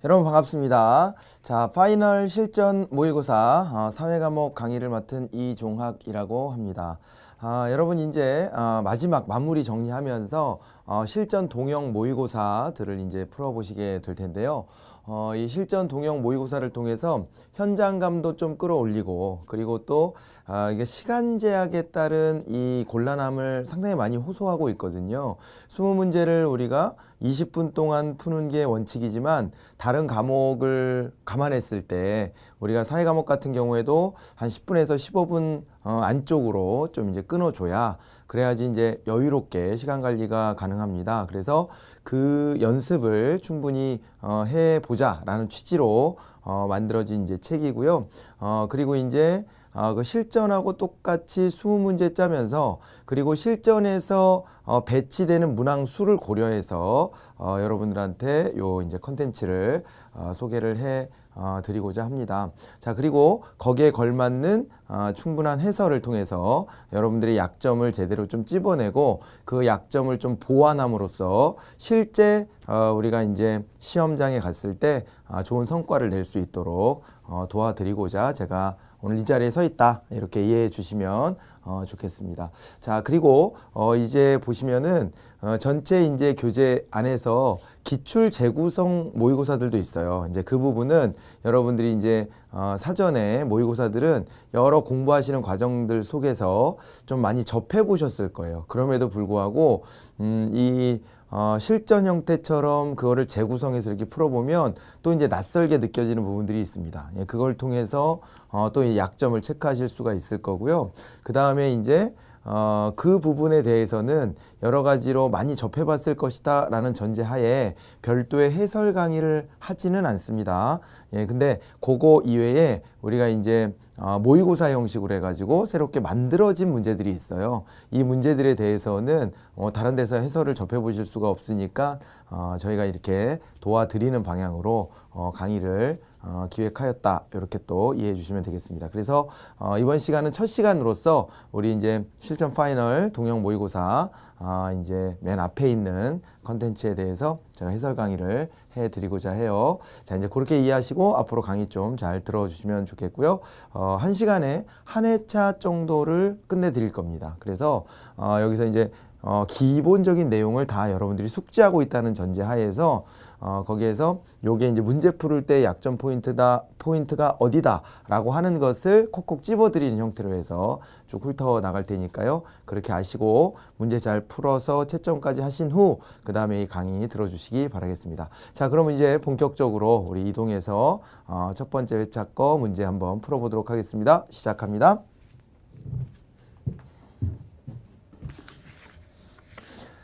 여러분 반갑습니다. 자, 파이널 실전 모의고사 사회과목 강의를 맡은 이종학이라고 합니다. 여러분 이제 마지막 마무리 정리하면서 실전 동형 모의고사들을 이제 풀어보시게 될 텐데요. 이 실전 동형 모의고사를 통해서 현장감도 좀 끌어올리고, 그리고 또 이게 시간 제약에 따른 이 곤란함을 상당히 많이 호소하고 있거든요. 20문제를 우리가 20분 동안 푸는 게 원칙이지만, 다른 과목을 감안했을 때 우리가 사회 과목 같은 경우에도 한 10분에서 15분 안쪽으로 좀 이제 끊어줘야, 그래야지 이제 여유롭게 시간 관리가 가능합니다. 그래서 그 연습을 충분히 해보자라는 취지로 만들어진 이제 책이고요. 그리고 이제 그 실전하고 똑같이 20문제 짜면서, 그리고 실전에서 배치되는 문항 수를 고려해서 여러분들한테 요 이제 컨텐츠를 소개를 해 드리고자 합니다. 자, 그리고 거기에 걸맞는 충분한 해설을 통해서 여러분들의 약점을 제대로 좀 찝어내고, 그 약점을 좀 보완함으로써 실제 우리가 이제 시험장에 갔을 때 좋은 성과를 낼 수 있도록 도와드리고자 제가 오늘 이 자리에 서 있다, 이렇게 이해해 주시면 좋겠습니다. 자, 그리고 이제 보시면은 전체 이제 교재 안에서 기출 재구성 모의고사들도 있어요. 이제 그 부분은 여러분들이 이제 사전에 모의고사들은 여러 공부하시는 과정들 속에서 좀 많이 접해 보셨을 거예요. 그럼에도 불구하고 이 실전 형태처럼 그거를 재구성해서 이렇게 풀어보면 또 이제 낯설게 느껴지는 부분들이 있습니다. 예, 그걸 통해서 또 이 약점을 체크하실 수가 있을 거고요. 그 다음에 이제 그 부분에 대해서는 여러 가지로 많이 접해봤을 것이다 라는 전제하에 별도의 해설 강의를 하지는 않습니다. 예, 근데 그거 이외에 우리가 이제 모의고사 형식으로 해가지고 새롭게 만들어진 문제들이 있어요. 이 문제들에 대해서는 다른 데서 해설을 접해보실 수가 없으니까 저희가 이렇게 도와드리는 방향으로 강의를 기획하였다, 이렇게 또 이해해 주시면 되겠습니다. 그래서 이번 시간은 첫 시간으로서 우리 이제 실전 파이널 동형 모의고사 이제 맨 앞에 있는 컨텐츠에 대해서 제가 해설 강의를 해드리고자 해요. 자, 이제 그렇게 이해하시고 앞으로 강의 좀 잘 들어주시면 좋겠고요. 한 시간에 한 회차 정도를 끝내드릴 겁니다. 그래서 여기서 이제 기본적인 내용을 다 여러분들이 숙지하고 있다는 전제 하에서 거기에서 요게 이제 문제 풀을 때 약점 포인트가 어디다 라고 하는 것을 콕콕 집어드리는 형태로 해서 쭉 훑어 나갈 테니까요. 그렇게 아시고 문제 잘 풀어서 채점까지 하신 후 그 다음에 이 강의 들어주시기 바라겠습니다. 자, 그럼 이제 본격적으로 우리 이동해서 첫 번째 회차 거 문제 한번 풀어보도록 하겠습니다. 시작합니다.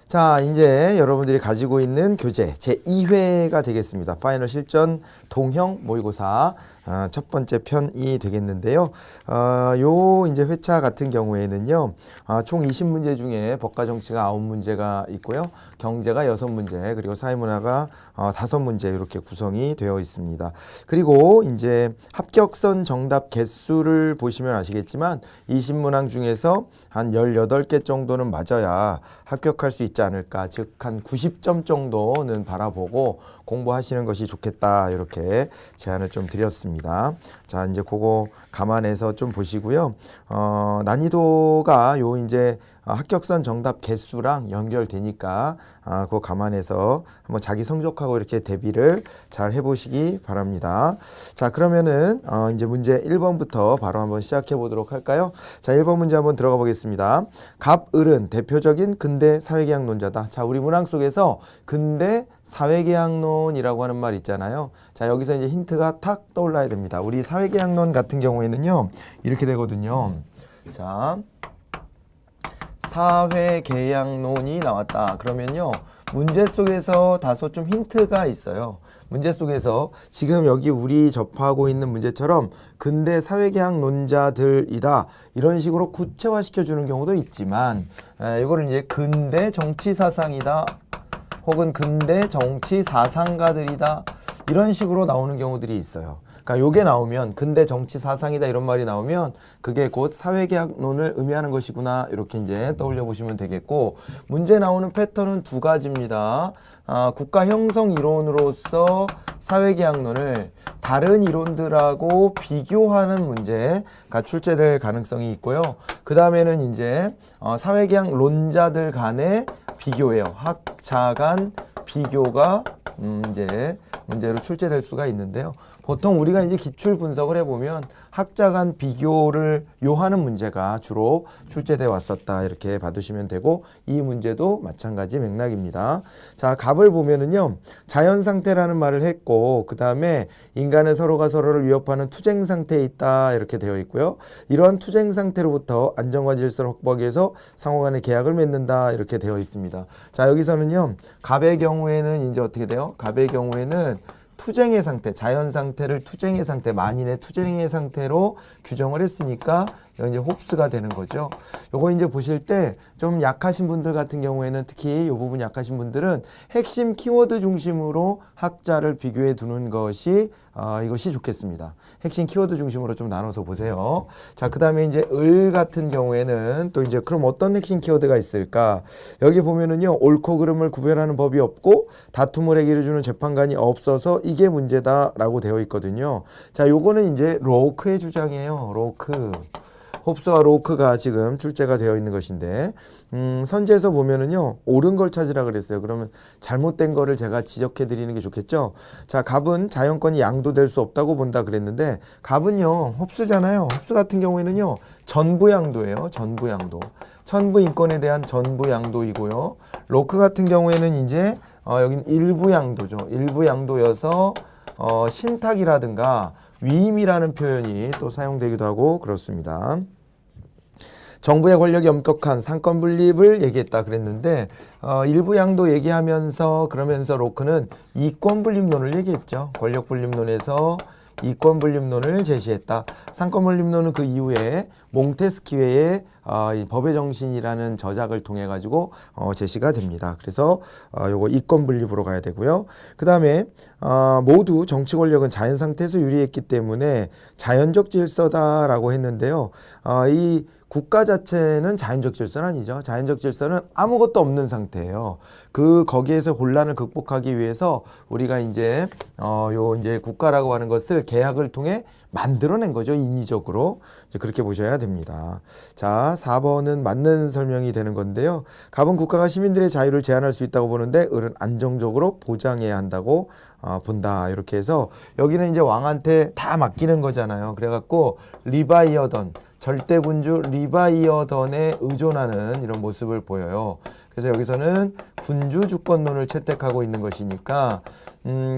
자, 이제 여러분들이 가지고 있는 교재 제2회가 되겠습니다. 파이널 실전 동형 모의고사 첫 번째 편이 되겠는데요. 요 이제 회차 같은 경우에는요, 총 20문제 중에 법과 정치가 9문제가 있고요, 경제가 6문제, 그리고 사회문화가 5문제 이렇게 구성이 되어 있습니다. 그리고 이제 합격선 정답 개수를 보시면 아시겠지만 20문항 중에서 한 18개 정도는 맞아야 합격할 수 있지 않을까, 즉 한 90점 정도는 바라보고 공부하시는 것이 좋겠다, 이렇게 제안을 좀 드렸습니다. 자, 이제 그거 감안해서 좀 보시고요. 난이도가 요 이제 합격선 정답 개수랑 연결되니까 그거 감안해서 한번 자기 성적하고 이렇게 대비를 잘 해보시기 바랍니다. 자, 그러면은 이제 문제 1번부터 바로 한번 시작해 보도록 할까요? 자, 1번 문제 한번 들어가 보겠습니다. 갑을은 대표적인 근대 사회계약론자다. 자, 우리 문항 속에서 근대 사회계약론이라고 하는 말 있잖아요. 자, 여기서 이제 힌트가 탁 떠올라야 됩니다. 우리 사회계약론 같은 경우에는요, 이렇게 되거든요. 자, 사회계약론이 나왔다. 그러면요, 문제 속에서 다소 좀 힌트가 있어요. 문제 속에서 지금 여기 우리 접하고 있는 문제처럼 근대 사회계약론자들이다, 이런 식으로 구체화시켜 주는 경우도 있지만, 이거를 이제 근대 정치사상이다, 혹은 근대 정치사상가들이다, 이런 식으로 나오는 경우들이 있어요. 그러니까 요게 나오면 근대 정치 사상이다 이런 말이 나오면 그게 곧 사회계약론을 의미하는 것이구나 이렇게 이제 떠올려 보시면 되겠고 문제 나오는 패턴은 두 가지입니다. 국가 형성 이론으로서 사회계약론을 다른 이론들하고 비교하는 문제가 출제될 가능성이 있고요. 그 다음에는 이제 사회계약론자들 간의 비교예요. 학자 간 비교가 이제 문제로 출제될 수가 있는데요. 보통 우리가 이제 기출 분석을 해보면 학자 간 비교를 요하는 문제가 주로 출제돼 왔었다 이렇게 봐두시면 되고 이 문제도 마찬가지 맥락입니다. 자, 갑을 보면은요 자연 상태라는 말을 했고 그 다음에 인간은 서로가 서로를 위협하는 투쟁 상태에 있다 이렇게 되어 있고요. 이러한 투쟁 상태로부터 안정과 질서를 확보하기 위해서 상호 간의 계약을 맺는다 이렇게 되어 있습니다. 자, 여기서는요 갑의 경우에는 이제 어떻게 돼요? 갑의 경우에는 투쟁의 상태, 자연 상태를 투쟁의 상태, 만인의 투쟁의 상태로 규정을 했으니까 이건 이제 홉스가 되는 거죠. 요거 이제 보실 때 좀 약하신 분들 같은 경우에는 특히 이 부분 약하신 분들은 핵심 키워드 중심으로 학자를 비교해 두는 것이 이것이 좋겠습니다. 핵심 키워드 중심으로 좀 나눠서 보세요. 자, 그 다음에 이제 을 같은 경우에는 또 이제 그럼 어떤 핵심 키워드가 있을까? 여기 보면은요, 옳고 그름을 구별하는 법이 없고 다툼을 해결해 주는 재판관이 없어서 이게 문제다라고 되어 있거든요. 자, 요거는 이제 로크의 주장이에요. 로크. 홉스와 로크가 지금 출제가 되어 있는 것인데 선지에서 보면은요 옳은 걸 찾으라 그랬어요. 그러면 잘못된 거를 제가 지적해 드리는 게 좋겠죠. 자, 갑은 자연권이 양도될 수 없다고 본다 그랬는데 갑은요 홉스잖아요. 홉스 같은 경우에는요 전부 양도예요. 전부 양도. 천부 인권에 대한 전부 양도이고요. 로크 같은 경우에는 이제 여긴 일부 양도죠. 일부 양도여서 신탁이라든가 위임이라는 표현이 또 사용되기도 하고 그렇습니다. 정부의 권력이 엄격한 상권 분립을 얘기했다 그랬는데 일부 양도 얘기하면서 그러면서 로크는 이권 분립론을 얘기했죠. 권력 분립론에서 이권 분립론을 제시했다. 상권 분립론은 그 이후에 몽테스키웨의 이 법의 정신이라는 저작을 통해 가지고 제시가 됩니다. 그래서 요거 이권 분립으로 가야 되고요. 그 다음에 모두 정치 권력은 자연 상태에서 유리했기 때문에 자연적 질서다라고 했는데요. 이 국가 자체는 자연적 질서는 아니죠. 자연적 질서는 아무것도 없는 상태예요. 거기에서 혼란을 극복하기 위해서 우리가 이제 이제 국가라고 하는 것을 계약을 통해 만들어낸 거죠. 인위적으로. 이제 그렇게 보셔야 됩니다. 자, 4번은 맞는 설명이 되는 건데요. 갑은 국가가 시민들의 자유를 제한할 수 있다고 보는데 을은 안정적으로 보장해야 한다고 본다. 이렇게 해서 여기는 이제 왕한테 다 맡기는 거잖아요. 그래갖고 리바이어던 절대군주 리바이어던에 의존하는 이런 모습을 보여요. 그래서 여기서는 군주 주권론을 채택하고 있는 것이니까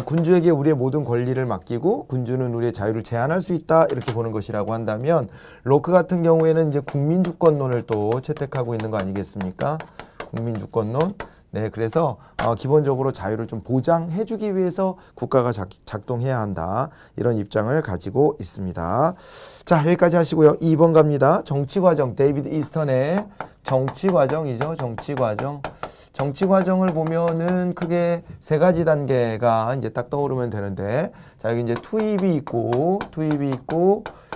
군주에게 우리의 모든 권리를 맡기고 군주는 우리의 자유를 제한할 수 있다 이렇게 보는 것이라고 한다면 로크 같은 경우에는 이제 국민주권론을 또 채택하고 있는 거 아니겠습니까? 국민주권론. 네, 그래서 기본적으로 자유를 좀 보장해주기 위해서 국가가 작동해야 한다 이런 입장을 가지고 있습니다. 자, 여기까지 하시고요. 2번 갑니다. 정치과정, 데이비드 이스턴의 정치과정이죠. 정치과정. 정치과정을 보면은 크게 세 가지 단계가 이제 딱 떠오르면 되는데, 자, 여기 이제 투입이 있고,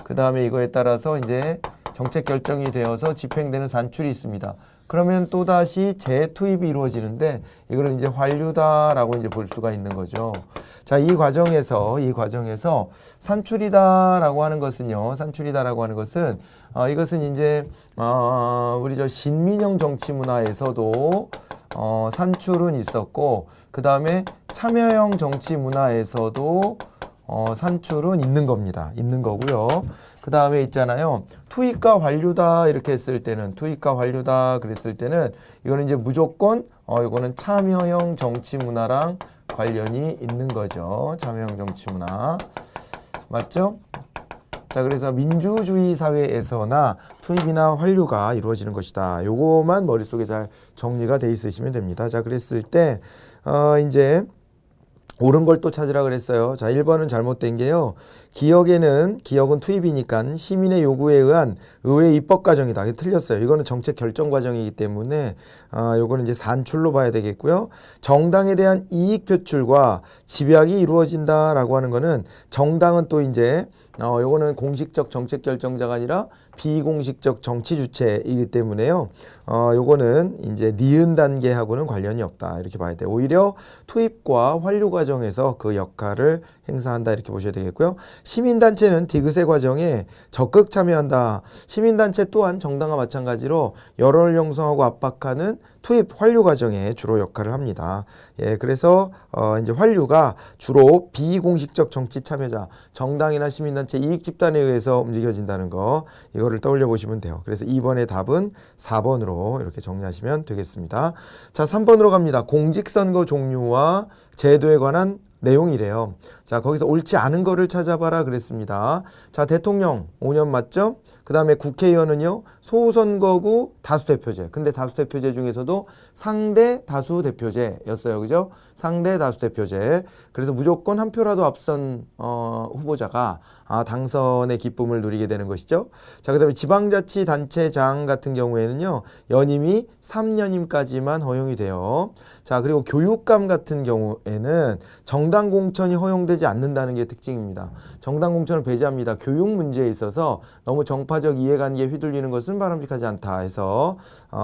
그 다음에 이거에 따라서 이제 정책 결정이 되어서 집행되는 산출이 있습니다. 그러면 또다시 재투입이 이루어지는데 이걸 이제 환류다라고 이제 볼 수가 있는 거죠. 자, 이 과정에서 산출이다라고 하는 것은요. 산출이다라고 하는 것은 이것은 이제 우리 저 신민영 정치 문화에서도 산출은 있었고 그 다음에 참여형 정치 문화에서도 산출은 있는 겁니다. 있는 거고요. 그 다음에 있잖아요. 투입과 환류다 이렇게 했을 때는 투입과 환류다 그랬을 때는 이거는 이제 무조건 이거는 참여형 정치 문화랑 관련이 있는 거죠. 참여형 정치 문화. 맞죠? 자, 그래서 민주주의 사회에서나 투입이나 환류가 이루어지는 것이다. 요거만 머릿속에 잘 정리가 돼 있으시면 됩니다. 자, 그랬을 때 이제 옳은 걸 또 찾으라 그랬어요. 자, 1번은 잘못된 게요. 기억은 투입이니까 시민의 요구에 의한 의회 입법 과정이다. 이게 틀렸어요. 이거는 정책 결정 과정이기 때문에 요거는 이제 산출로 봐야 되겠고요. 정당에 대한 이익 표출과 집약이 이루어진다라고 하는 거는 정당은 또 이제 요거는 공식적 정책 결정자가 아니라 비공식적 정치 주체이기 때문에요. 요거는 이제 니은 단계하고는 관련이 없다. 이렇게 봐야 돼요. 오히려 투입과 환류 과정에서 그 역할을 행사한다. 이렇게 보셔야 되겠고요. 시민단체는 디귿의 과정에 적극 참여한다. 시민단체 또한 정당과 마찬가지로 여론을 형성하고 압박하는 투입 환류 과정에 주로 역할을 합니다. 예, 그래서 이제 환류가 주로 비공식적 정치 참여자, 정당이나 시민단체 이익 집단에 의해서 움직여진다는 거, 이거를 떠올려 보시면 돼요. 그래서 2번의 답은 4번으로 이렇게 정리하시면 되겠습니다. 자, 3번으로 갑니다. 공직선거 종류와 제도에 관한 내용이래요. 자, 거기서 옳지 않은 거를 찾아봐라 그랬습니다. 자, 대통령 5년 맞죠? 그 다음에 국회의원은요, 소선거구 다수대표제. 근데 다수대표제 중에서도 상대 다수대표제였어요. 그죠? 상대 다수대표제. 그래서 무조건 한 표라도 앞선 후보자가 당선의 기쁨을 누리게 되는 것이죠. 자, 그 다음에 지방자치단체장 같은 경우에는요, 연임이 3년임까지만 허용이 돼요. 자, 그리고 교육감 같은 경우에는 정당 공천이 허용되지 않는다는 게 특징입니다. 정당 공천을 배제합니다. 교육 문제에 있어서 너무 정파적 이해관계에 휘둘리는 것은 바람직하지 않다 해서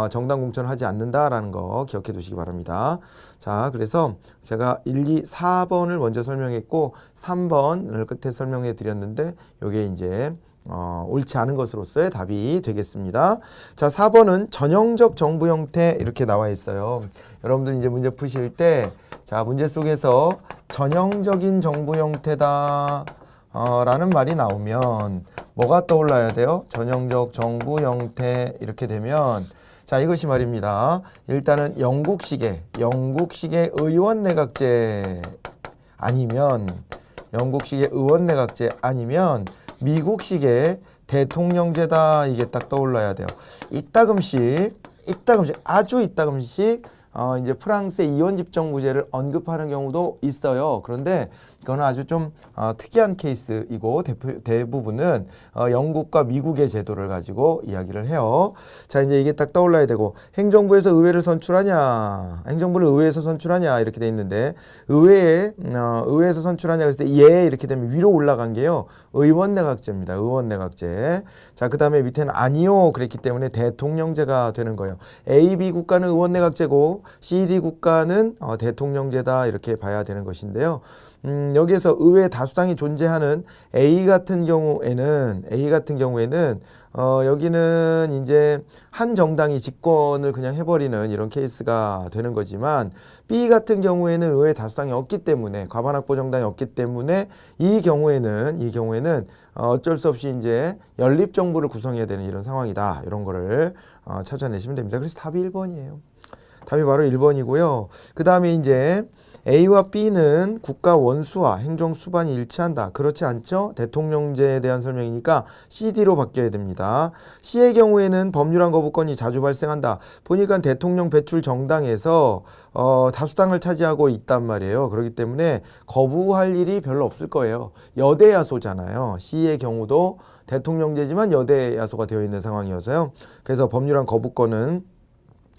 정당 공천을 하지 않는다라는 거 기억해 두시기 바랍니다. 자, 그래서 제가 1, 2, 4번을 먼저 설명했고 3번을 끝에 설명해 드렸는데 요게 이제 옳지 않은 것으로서의 답이 되겠습니다. 자, 4번은 전형적 정부 형태 이렇게 나와 있어요. 여러분들 이제 문제 푸실 때 자, 문제 속에서 전형적인 정부 형태다 라는 말이 나오면 뭐가 떠올라야 돼요? 전형적 정부 형태 이렇게 되면 자, 이것이 말입니다. 일단은 영국식의 의원 내각제 아니면 미국식의 대통령제다. 이게 딱 떠올라야 돼요. 이따금씩 아주 이따금씩 이제 프랑스의 이원 집정부제를 언급하는 경우도 있어요. 그런데 이거는 아주 좀 특이한 케이스이고 대부분은 영국과 미국의 제도를 가지고 이야기를 해요. 자, 이제 이게 딱 떠올라야 되고 행정부에서 의회를 선출하냐, 행정부를 의회에서 선출하냐 이렇게 돼 있는데 의회에서 선출하냐 그랬을 때 예 이렇게 되면 위로 올라간 게요. 의원 내각제입니다. 의원 내각제. 자, 그 다음에 밑에는 아니요 그랬기 때문에 대통령제가 되는 거예요. A, B 국가는 의원 내각제고 C, D 국가는 대통령제다 이렇게 봐야 되는 것인데요. 여기에서 의회 다수당이 존재하는 A 같은 경우에는 여기는 이제 한 정당이 집권을 그냥 해버리는 이런 케이스가 되는 거지만 B 같은 경우에는 의회 다수당이 없기 때문에 과반확보 정당이 없기 때문에 이 경우에는 어쩔 수 없이 이제 연립 정부를 구성해야 되는 이런 상황이다. 이런 거를 찾아내시면 됩니다. 그래서 답이 1번이에요. 답이 바로 1번이고요. 그 다음에 이제 A와 B는 국가 원수와 행정 수반이 일치한다. 그렇지 않죠? 대통령제에 대한 설명이니까 CD로 바뀌어야 됩니다. C의 경우에는 법률안 거부권이 자주 발생한다. 보니까 대통령 배출 정당에서 다수당을 차지하고 있단 말이에요. 그렇기 때문에 거부할 일이 별로 없을 거예요. 여대야소잖아요. C의 경우도 대통령제지만 여대야소가 되어 있는 상황이어서요. 그래서 법률안 거부권은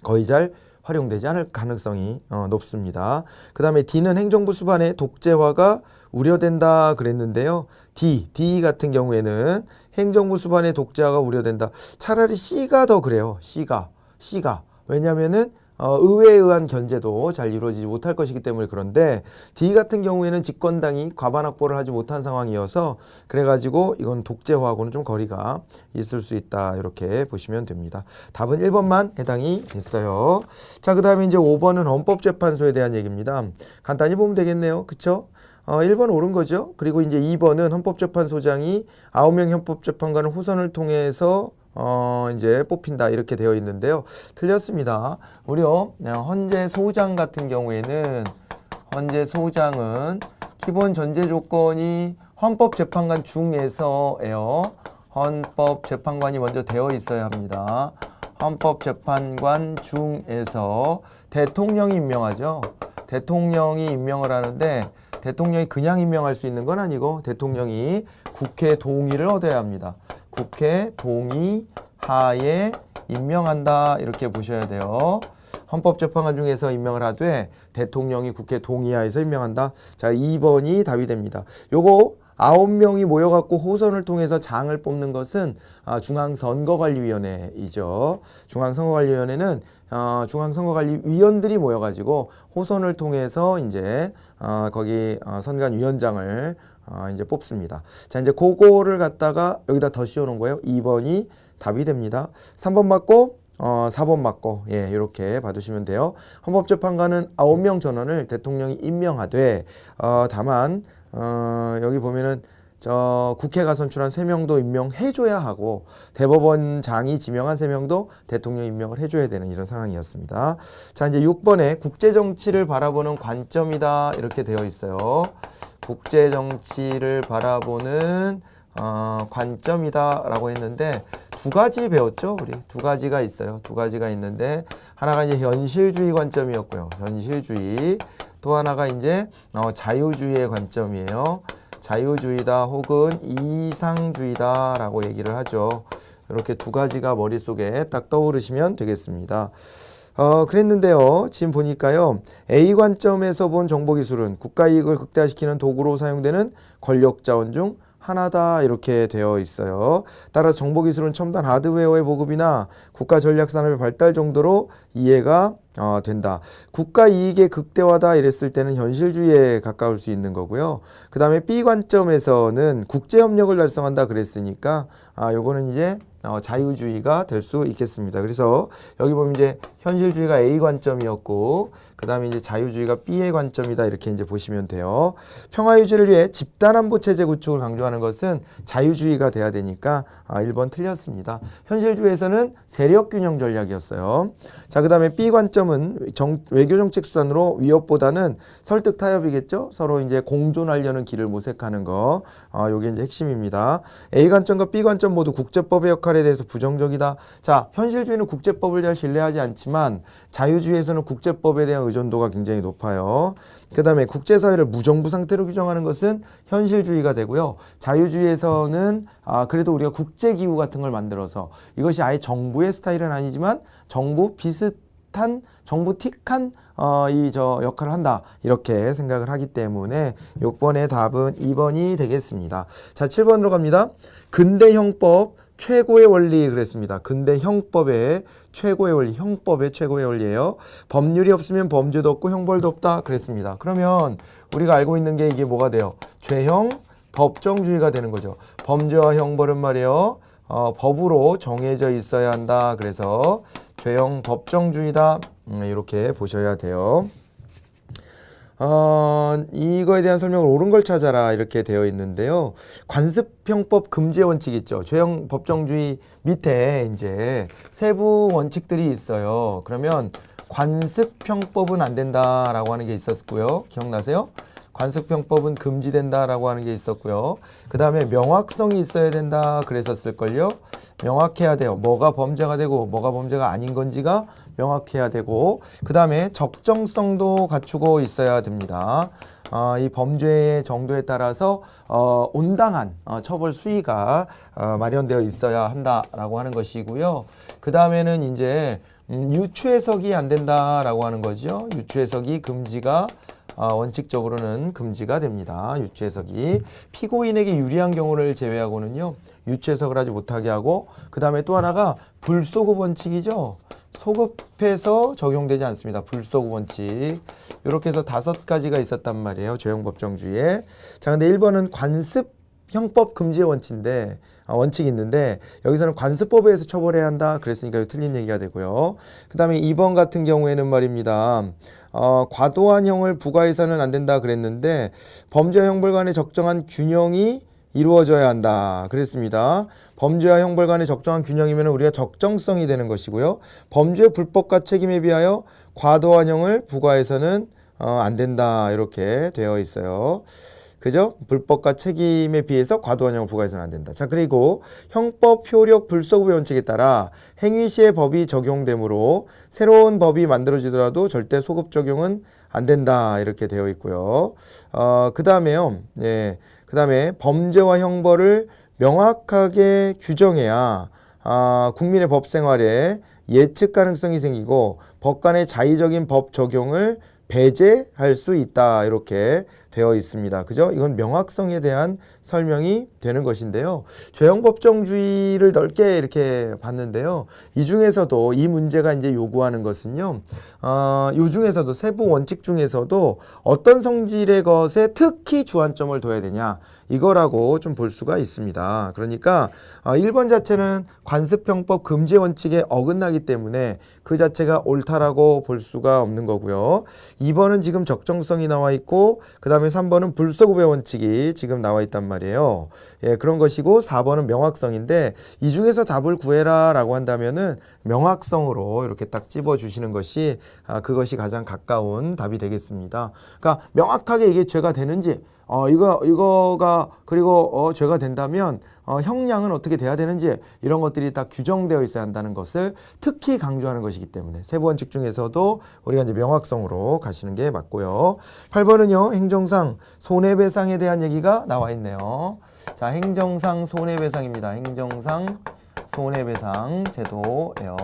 거의 잘 활용되지 않을 가능성이 높습니다. 그 다음에 D는 행정부 수반의 독재화가 우려된다 그랬는데요. D 같은 경우에는 행정부 수반의 독재화가 우려된다. 차라리 C가 더 그래요. C가. 왜냐면은 의회에 의한 견제도 잘 이루어지지 못할 것이기 때문에 그런데 D 같은 경우에는 집권당이 과반 확보를 하지 못한 상황이어서 그래가지고 이건 독재화하고는 좀 거리가 있을 수 있다. 이렇게 보시면 됩니다. 답은 1번만 해당이 됐어요. 자, 그 다음에 이제 5번은 헌법재판소에 대한 얘기입니다. 간단히 보면 되겠네요. 그쵸? 1번 옳은 거죠. 그리고 이제 2번은 헌법재판소장이 9명 헌법재판관을 후선을 통해서 이제 뽑힌다 이렇게 되어 있는데요. 틀렸습니다. 무려 헌재 소장 같은 경우에는 기본 전제 조건이 헌법재판관 중에서예요. 헌법재판관이 먼저 되어 있어야 합니다. 헌법재판관 중에서 대통령이 임명하죠. 대통령이 임명을 하는데 대통령이 그냥 임명할 수 있는 건 아니고 대통령이 국회 동의를 얻어야 합니다. 국회 동의 하에 임명한다 이렇게 보셔야 돼요. 헌법재판관 중에서 임명을 하되 대통령이 국회 동의하에서 임명한다. 자, 2번이 답이 됩니다. 요거 9명이 모여갖고 호선을 통해서 장을 뽑는 것은 중앙선거관리위원회이죠. 중앙선거관리위원회는 중앙선거관리위원들이 모여가지고 호선을 통해서 이제 거기 선관위원장을 이제 뽑습니다. 자, 이제 그거를 갖다가 여기다 더 씌워놓은 거예요. 2번이 답이 됩니다. 3번 맞고 4번 맞고 예, 이렇게 봐두시면 돼요. 헌법재판관은 9명 전원을 대통령이 임명하되 다만 여기 보면은 국회가 선출한 3명도 임명해줘야 하고 대법원장이 지명한 3명도 대통령 임명을 해줘야 되는 이런 상황이었습니다. 자, 이제 6번에 국제정치를 바라보는 관점이다 이렇게 되어 있어요. 국제정치를 바라보는 관점이다 라고 했는데 두 가지 배웠죠. 우리 두 가지가 있어요. 두 가지가 있는데 하나가 이제 현실주의 관점이었고요. 현실주의. 또 하나가 이제 자유주의의 관점이에요. 자유주의다 혹은 이상주의다 라고 얘기를 하죠. 이렇게 두 가지가 머릿속에 딱 떠오르시면 되겠습니다. 그랬는데요. 지금 보니까요. A 관점에서 본 정보기술은 국가이익을 극대화시키는 도구로 사용되는 권력자원 중 하나다 이렇게 되어 있어요. 따라서 정보기술은 첨단 하드웨어의 보급이나 국가전략산업의 발달 정도로 이해가 된다. 국가이익의 극대화다 이랬을 때는 현실주의에 가까울 수 있는 거고요. 그 다음에 B 관점에서는 국제협력을 달성한다 그랬으니까 요거는 이제 자유주의가 될 수 있겠습니다. 그래서 여기 보면 이제 현실주의가 A 관점이었고 그 다음에 이제 자유주의가 B의 관점이다 이렇게 이제 보시면 돼요. 평화유지를 위해 집단안보 체제 구축을 강조하는 것은 자유주의가 돼야 되니까 1번 틀렸습니다. 현실주의에서는 세력균형 전략이었어요. 자, 그 다음에 B 관점은 외교정책 수단으로 위협보다는 설득 타협이겠죠. 서로 이제 공존하려는 길을 모색하는 거. 요게 이제 핵심입니다. A 관점과 B 관점 모두 국제법의 역할에 대해서 부정적이다. 자, 현실주의는 국제법을 잘 신뢰하지 않지만 자유주의에서는 국제법에 대한 의존도가 굉장히 높아요. 그 다음에 국제사회를 무정부 상태로 규정하는 것은 현실주의가 되고요. 자유주의에서는 그래도 우리가 국제기구 같은 걸 만들어서 이것이 아예 정부의 스타일은 아니지만 정부 비슷한 정부틱한 역할을 한다 이렇게 생각을 하기 때문에 6번의 답은 2번이 되겠습니다. 자, 7번으로 갑니다. 근대형법 최고의 원리 그랬습니다. 근대 형법의 최고의 원리, 형법의 최고의 원리예요. 법률이 없으면 범죄도 없고 형벌도 없다 그랬습니다. 그러면 우리가 알고 있는 게 이게 뭐가 돼요? 죄형 법정주의가 되는 거죠. 범죄와 형벌은 말이에요. 법으로 정해져 있어야 한다. 그래서 죄형 법정주의다. 이렇게 보셔야 돼요. 이거에 대한 설명을 옳은 걸 찾아라 이렇게 되어 있는데요. 관습형법 금지의 원칙 있죠. 죄형 법정주의 밑에 이제 세부 원칙들이 있어요. 그러면 관습형법은 안 된다라고 하는 게 있었고요. 기억나세요? 관습형법은 금지된다라고 하는 게 있었고요. 그 다음에 명확성이 있어야 된다 그랬었을걸요. 명확해야 돼요. 뭐가 범죄가 되고 뭐가 범죄가 아닌 건지가 명확해야 되고 그 다음에 적정성도 갖추고 있어야 됩니다. 이 범죄의 정도에 따라서 온당한 처벌 수위가 마련되어 있어야 한다라고 하는 것이고요. 그 다음에는 이제 유추해석이 안 된다라고 하는 거죠. 유추해석이 금지가 원칙적으로는 금지가 됩니다. 유추해석이 피고인에게 유리한 경우를 제외하고는요. 유추해석을 하지 못하게 하고 그 다음에 또 하나가 불소급 원칙이죠. 소급해서 적용되지 않습니다. 불소급 원칙. 이렇게 해서 5가지가 있었단 말이에요. 죄형 법정주의에. 자, 근데 1번은 관습 형법 금지의 원칙인데 원칙이 있는데 여기서는 관습법에 의해서 처벌해야 한다 그랬으니까 틀린 얘기가 되고요. 그 다음에 2번 같은 경우에는 말입니다. 과도한 형을 부과해서는 안 된다 그랬는데 범죄와 형벌 간의 적정한 균형이 이루어져야 한다 그랬습니다. 범죄와 형벌 간의 적정한 균형이면 우리가 적정성이 되는 것이고요. 범죄의 불법과 책임에 비하여 과도한 형을 부과해서는 안 된다 이렇게 되어 있어요. 그죠? 불법과 책임에 비해서 과도한 형을 부과해서는 안 된다. 자, 그리고 형법 효력 불소급의 원칙에 따라 행위 시에 법이 적용되므로 새로운 법이 만들어지더라도 절대 소급 적용은 안 된다. 이렇게 되어 있고요. 그 다음에요. 예. 그 다음에 범죄와 형벌을 명확하게 규정해야 국민의 법 생활에 예측 가능성이 생기고 법관의 자의적인 법 적용을 배제할 수 있다. 이렇게 되어 있습니다. 그죠? 이건 명확성에 대한 설명이 되는 것인데요. 죄형 법정주의를 넓게 이렇게 봤는데요. 이 중에서도 이 문제가 이제 요구하는 것은요. 이 중에서도 세부 원칙 중에서도 어떤 성질의 것에 특히 주안점을 둬야 되냐. 이거라고 좀 볼 수가 있습니다. 그러니까 1번 자체는 관습형법 금지 원칙에 어긋나기 때문에 그 자체가 옳다라고 볼 수가 없는 거고요. 2번은 지금 적정성이 나와 있고 그 다음에 3번은 불소급의 원칙이 지금 나와 있단 말이에요. 예, 그런 것이고 4번은 명확성인데 이 중에서 답을 구해라 라고 한다면은 명확성으로 이렇게 딱 찝어주시는 것이 그것이 가장 가까운 답이 되겠습니다. 그러니까 명확하게 이게 죄가 되는지 이거가 그리고 죄가 된다면 형량은 어떻게 돼야 되는지 이런 것들이 다 규정되어 있어야 한다는 것을 특히 강조하는 것이기 때문에 세부 원칙 중에서도 우리가 이제 명확성으로 가시는 게 맞고요. 8번은요. 행정상 손해배상에 대한 얘기가 나와 있네요. 자, 행정상 손해배상입니다. 행정상 손해배상 제도예요.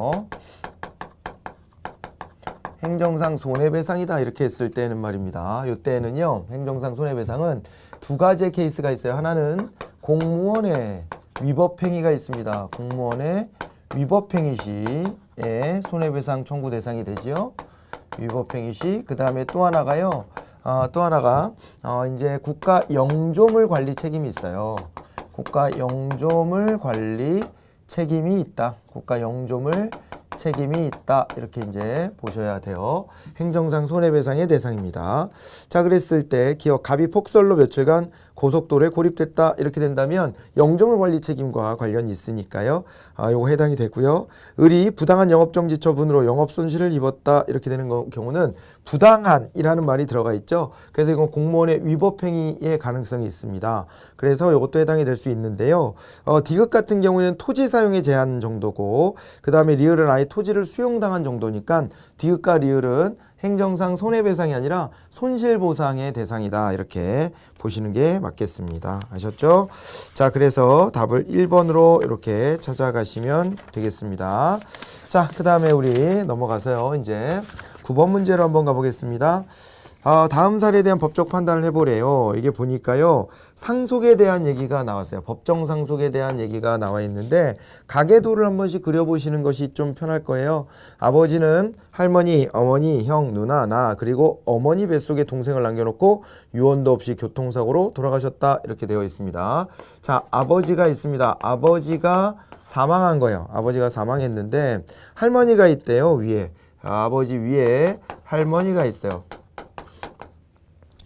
행정상 손해배상이다 이렇게 했을 때는 말입니다. 이때는요. 행정상 손해배상은 두 가지의 케이스가 있어요. 하나는 공무원의 위법행위가 있습니다. 공무원의 위법행위 시에 손해배상 청구 대상이 되지요. 위법행위 시. 그 다음에 또 하나가요. 이제 국가 영조물 관리 책임이 있어요. 국가 영조물 관리 책임이 있다. 국가 영조물 책임이 있다. 이렇게 이제 보셔야 돼요. 행정상 손해배상의 대상입니다. 자, 그랬을 때 기업 갑이 폭설로 며칠간 고속도로에 고립됐다. 이렇게 된다면 영조물 관리 책임과 관련이 있으니까요. 요거 해당이 되고요. 을이 부당한 영업정지 처분으로 영업손실을 입었다. 이렇게 되는 경우는 부당한이라는 말이 들어가 있죠. 그래서 이건 공무원의 위법행위의 가능성이 있습니다. 그래서 이것도 해당이 될 수 있는데요. 디귿 같은 경우에는 토지 사용에 제한 정도고 그 다음에 리을은 아예 토지를 수용당한 정도니까 디귿과 리을은 행정상 손해배상이 아니라 손실보상의 대상이다. 이렇게 보시는 게 맞겠습니다. 아셨죠? 자, 그래서 답을 1번으로 이렇게 찾아가시면 되겠습니다. 자, 그 다음에 우리 넘어가서요. 이제 9번 문제로 한번 가보겠습니다. 다음 사례에 대한 법적 판단을 해보래요. 이게 보니까요. 상속에 대한 얘기가 나왔어요. 법정 상속에 대한 얘기가 나와 있는데 가계도를 한 번씩 그려보시는 것이 좀 편할 거예요. 아버지는 할머니, 어머니, 형, 누나, 나 그리고 어머니 뱃속에 동생을 남겨놓고 유언도 없이 교통사고로 돌아가셨다. 이렇게 되어 있습니다. 자, 아버지가 있습니다. 아버지가 사망한 거예요. 아버지가 사망했는데 할머니가 있대요. 위에. 아버지 위에 할머니가 있어요.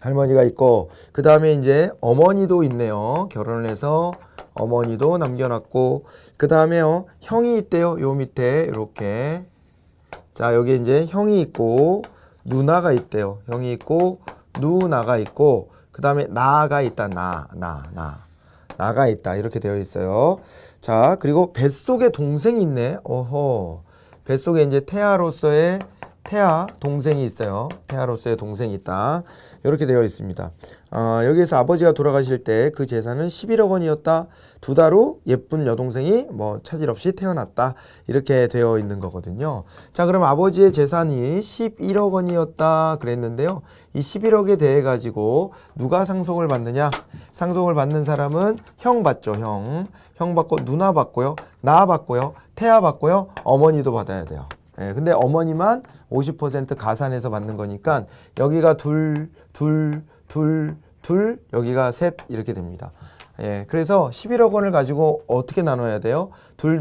할머니가 있고 그 다음에 이제 어머니도 있네요. 결혼을 해서 어머니도 남겨놨고 그 다음에요. 형이 있대요. 요 밑에 이렇게. 자, 여기 이제 형이 있고 누나가 있대요. 형이 있고 누나가 있고 그 다음에 나가 있다. 나가 있다. 이렇게 되어 있어요. 자, 그리고 뱃속에 동생이 있네. 어허. 뱃속에 이제 태아로서의 태아 동생이 있어요. 태아로서의 동생이 있다. 이렇게 되어 있습니다. 여기에서 아버지가 돌아가실 때 그 재산은 11억 원이었다. 2달 후 예쁜 여동생이 뭐 차질 없이 태어났다. 이렇게 되어 있는 거거든요. 자, 그럼 아버지의 재산이 11억 원이었다 그랬는데요. 이 11억에 대해 가지고 누가 상속을 받느냐? 상속을 받는 사람은 형 받죠. 형 받고 누나 받고요. 나 받고요. 태아 받고요. 어머니도 받아야 돼요. 예, 근데 어머니만 50% 가산해서 받는 거니까 여기가 둘, 여기가 셋 이렇게 됩니다. 예, 그래서 11억 원을 가지고 어떻게 나눠야 돼요? 둘,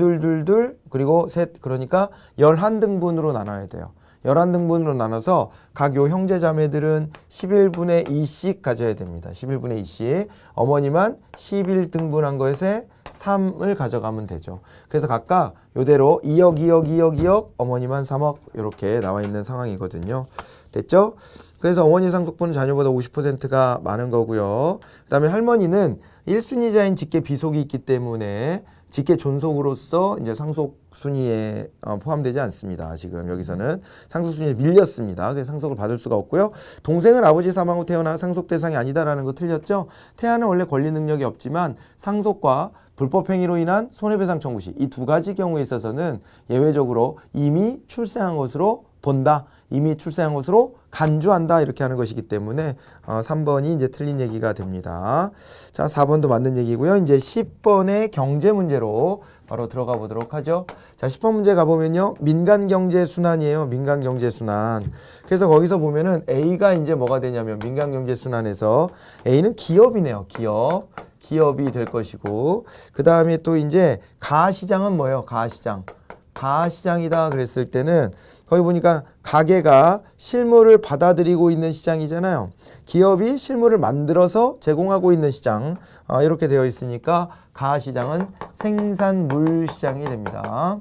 그리고 셋, 그러니까 11등분으로 나눠야 돼요. 11등분으로 나눠서 각 요 형제 자매들은 11분의 2씩 가져야 됩니다. 11분의 2씩. 어머니만 11등분한 것에 3을 가져가면 되죠. 그래서 각각 요대로 2억, 2억, 2억, 2억, 어머니만 3억 이렇게 나와 있는 상황이거든요. 됐죠? 그래서 어머니 상속분은 자녀보다 50%가 많은 거고요. 그 다음에 할머니는 1순위자인 직계 비속이 있기 때문에 직계 존속으로서 이제 상속 순위에 포함되지 않습니다. 지금 여기서는 상속 순위에 밀렸습니다. 그래서 상속을 받을 수가 없고요. 동생은 아버지 사망 후 태어나 상속 대상이 아니다라는 거 틀렸죠? 태아는 원래 권리 능력이 없지만 상속과 불법 행위로 인한 손해배상 청구 시 이 두 가지 경우에 있어서는 예외적으로 이미 출생한 것으로 본다. 이미 출생한 것으로 간주한다. 이렇게 하는 것이기 때문에 3번이 이제 틀린 얘기가 됩니다. 자, 4번도 맞는 얘기고요. 이제 10번의 경제 문제로 바로 들어가 보도록 하죠. 자, 10번 문제 가보면요. 민간경제순환이에요. 민간경제순환. 그래서 거기서 보면은 A가 이제 뭐가 되냐면 민간경제순환에서 A는 기업이네요. 기업이 될 것이고, 그 다음에 또 이제 가시장은 뭐예요? 가시장이다 그랬을 때는 거기 보니까 가게가 실물을 받아들이고 있는 시장이잖아요. 기업이 실물을 만들어서 제공하고 있는 시장, 이렇게 되어 있으니까 가시장은 생산물 시장이 됩니다.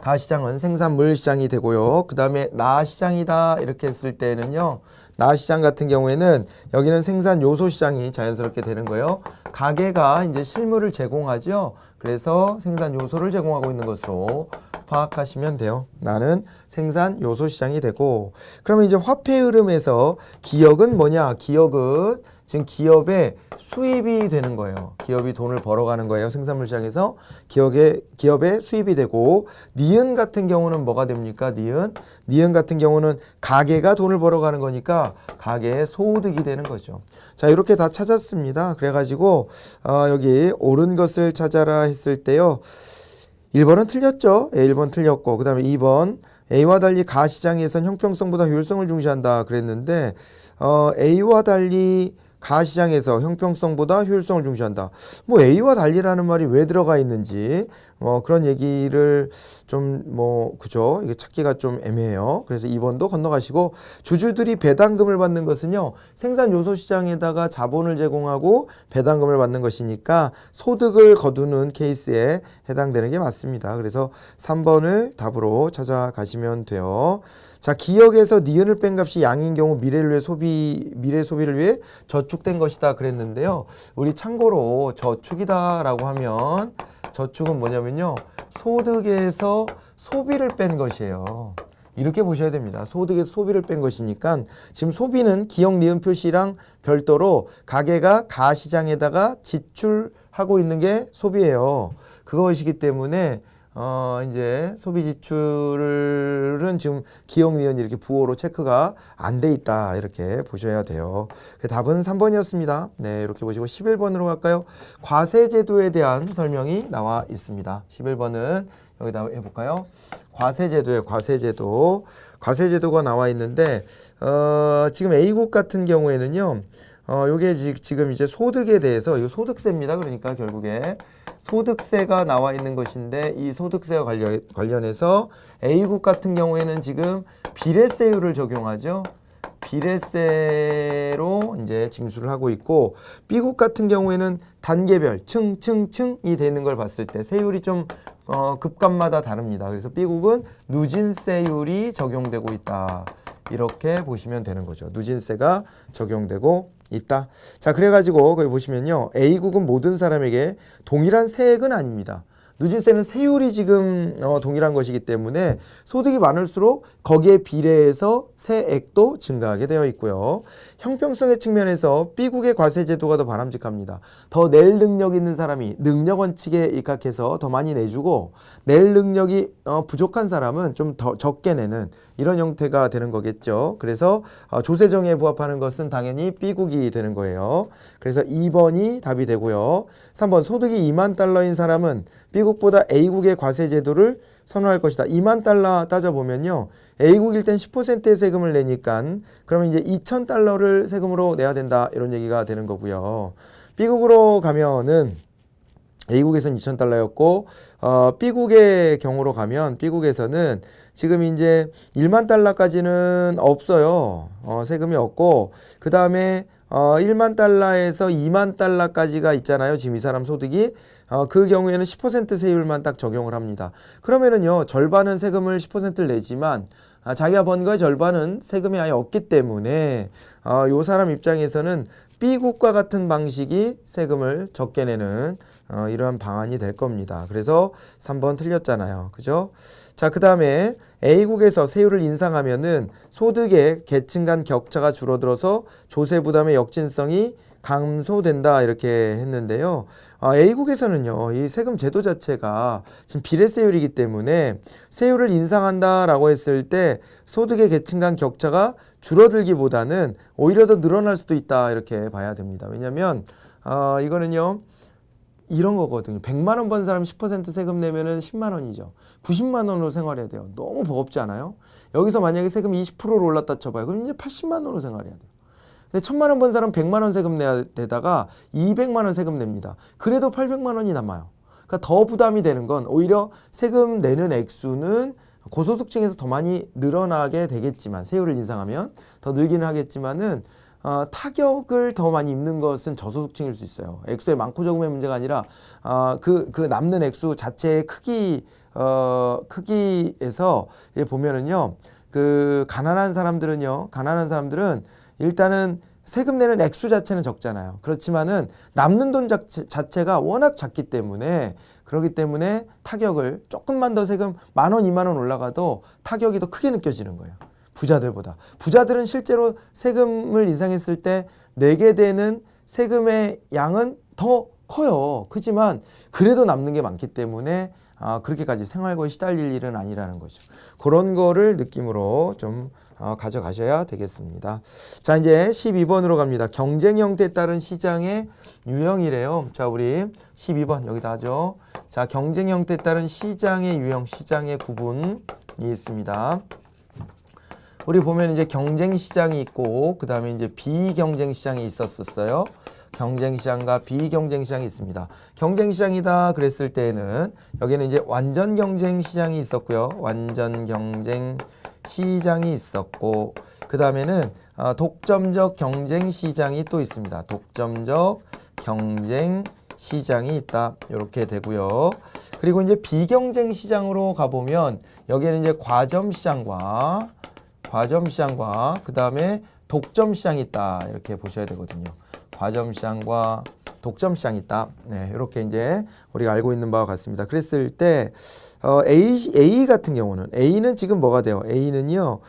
가시장은 생산물 시장이 되고요. 그 다음에 나시장이다 이렇게 했을 때는요. 나시장 같은 경우에는 여기는 생산 요소 시장이 자연스럽게 되는 거예요. 가게가 이제 실물을 제공하죠. 그래서 생산 요소를 제공하고 있는 것으로 파악하시면 돼요. 나는 생산 요소 시장이 되고, 그러면 이제 화폐 흐름에서 기역은 뭐냐? 기역은 지금 기업의 수입이 되는 거예요. 기업이 돈을 벌어가는 거예요. 생산물 시장에서 기업의 수입이 되고, 니은 같은 경우는 뭐가 됩니까? 니은 같은 경우는 가게가 돈을 벌어가는 거니까 가게의 소득이 되는 거죠. 자, 이렇게 다 찾았습니다. 그래가지고 여기 옳은 것을 찾아라 했을 때요. 1번은 틀렸죠. 1번 틀렸고, 그 다음에 2번 A와 달리 가시장에선 형평성보다 효율성을 중시한다 그랬는데 A와 달리 가시장에서 형평성보다 효율성을 중시한다. 뭐 A와 달리라는 말이 왜 들어가 있는지 그런 얘기를 좀 그죠? 이게 찾기가 좀 애매해요. 그래서 2번도 건너가시고, 주주들이 배당금을 받는 것은요, 생산 요소 시장에다가 자본을 제공하고 배당금을 받는 것이니까 소득을 거두는 케이스에 해당되는 게 맞습니다. 그래서 3번을 답으로 찾아가시면 돼요. 자, 기역에서 니은을 뺀 값이 양인 경우 미래 소비를 위해 저축된 것이다 그랬는데요. 우리 참고로 저축이다라고 하면 저축은 뭐냐면요. 소득에서 소비를 뺀 것이에요. 이렇게 보셔야 됩니다. 소득에서 소비를 뺀 것이니까 지금 소비는 기역 니은 표시랑 별도로 가게가 가시장에다가 지출하고 있는 게 소비예요. 그것이기 때문에 이제 소비 지출은 지금 기역 니은 이렇게 부호로 체크가 안 돼 있다 이렇게 보셔야 돼요. 답은 3번이었습니다. 네, 이렇게 보시고 11번으로 갈까요? 과세제도에 대한 설명이 나와 있습니다. 11번은 여기다 해볼까요? 과세제도예요. 과세제도가 나와 있는데 지금 A국 같은 경우에는요. 요게 지금 이제 소득에 대해서, 이거 소득세입니다. 그러니까 결국에 소득세가 나와 있는 것인데, 이 소득세와 관련해서 A국 같은 경우에는 지금 비례세율을 적용하죠. 비례세로 이제 징수를 하고 있고, B국 같은 경우에는 단계별 층이 되는 걸 봤을 때 세율이 좀 급감마다 다릅니다. 그래서 B국은 누진세율이 적용되고 있다. 이렇게 보시면 되는 거죠. 누진세가 적용되고 있다. 자, 그래가지고 거기 보시면요. A국은 모든 사람에게 동일한 세액은 아닙니다. 누진세는 세율이 지금 동일한 것이기 때문에 소득이 많을수록 거기에 비례해서 세액도 증가하게 되어 있고요. 형평성의 측면에서 B국의 과세제도가 더 바람직합니다. 더 낼 능력 있는 사람이 능력 원칙에 입각해서 더 많이 내주고, 낼 능력이 부족한 사람은 좀 더 적게 내는 이런 형태가 되는 거겠죠. 그래서 조세정의에 부합하는 것은 당연히 B국이 되는 거예요. 그래서 2번이 답이 되고요. 3번 소득이 2만 달러인 사람은 B국보다 A국의 과세제도를 선호할 것이다. 2만 달러 따져보면요. A국일 땐 10%의 세금을 내니까 그러면 이제 2,000달러를 세금으로 내야 된다. 이런 얘기가 되는 거고요. B국으로 가면은 A국에서는 2,000달러였고 B국의 경우로 가면 B국에서는 지금 이제 1만 달러까지는 없어요. 세금이 없고 그 다음에 1만 달러에서 2만 달러까지가 있잖아요. 지금 이 사람 소득이 그 경우에는 10% 세율만 딱 적용을 합니다. 그러면은요 절반은 세금을 10%를 내지만 자기가 번 거의 절반은 세금이 아예 없기 때문에 요 사람 입장에서는 B국과 같은 방식이 세금을 적게 내는 이러한 방안이 될 겁니다. 그래서 3번 틀렸잖아요. 그죠? 자, 그 다음에 A국에서 세율을 인상하면은 소득의 계층 간 격차가 줄어들어서 조세 부담의 역진성이 감소된다 이렇게 했는데요. A국에서는요, 이 세금 제도 자체가 지금 비례세율이기 때문에 세율을 인상한다라고 했을 때 소득의 계층 간 격차가 줄어들기보다는 오히려 더 늘어날 수도 있다 이렇게 봐야 됩니다. 왜냐하면 이거는요. 이런 거거든요. 100만 원 번 사람 10% 세금 내면은 10만 원이죠. 90만 원으로 생활해야 돼요. 너무 버겁지 않아요? 여기서 만약에 세금이 20%로 올랐다 쳐봐요. 그럼 이제 80만 원으로 생활해야 돼요. 근데 1000만 원 번 사람 100만 원 세금 내야 되다가 200만 원 세금 냅니다. 그래도 800만 원이 남아요. 그러니까 더 부담이 되는 건 오히려 세금 내는 액수는 고소득층에서 더 많이 늘어나게 되겠지만 세율을 인상하면 더 늘기는 하겠지만은 타격을 더 많이 입는 것은 저소득층일 수 있어요. 액수의 많고 적음의 문제가 아니라 그 남는 액수 자체의 크기에서 보면은요, 그 가난한 사람들은 일단은 세금 내는 액수 자체는 적잖아요. 그렇지만은 남는 돈 자체가 워낙 작기 때문에 그렇기 때문에 타격을 조금만 더 세금 10,000원, 20,000원 올라가도 타격이 더 크게 느껴지는 거예요. 부자들보다. 부자들은 실제로 세금을 인상했을 때 내게 되는 세금의 양은 더 커요. 크지만 그래도 남는 게 많기 때문에 그렇게까지 생활고에 시달릴 일은 아니라는 거죠. 그런 거를 느낌으로 좀 가져가셔야 되겠습니다. 자, 이제 12번으로 갑니다. 경쟁 형태에 따른 시장의 유형이래요. 자, 우리 12번 여기다 하죠. 자, 경쟁 형태에 따른 시장의 유형, 시장의 구분이 있습니다. 우리 보면 이제 경쟁 시장이 있고 그 다음에 이제 비경쟁 시장이 있었어요. 경쟁 시장과 비경쟁 시장이 있습니다. 경쟁 시장이다 그랬을 때에는 여기는 이제 완전 경쟁 시장이 있었고요. 완전 경쟁 시장이 있었고 그 다음에는 독점적 경쟁 시장이 또 있습니다. 독점적 경쟁 시장이 있다. 이렇게 되고요. 그리고 이제 비경쟁 시장으로 가보면 여기에는 이제 과점 시장과 그 다음에 독점 시장이 있다. 이렇게 보셔야 되거든요. 과점 시장과 독점 시장이 있다. 네, 이렇게 이제 우리가 알고 있는 바와 같습니다. 그랬을 때 A 같은 경우는 A는 지금 뭐가 돼요? A는요.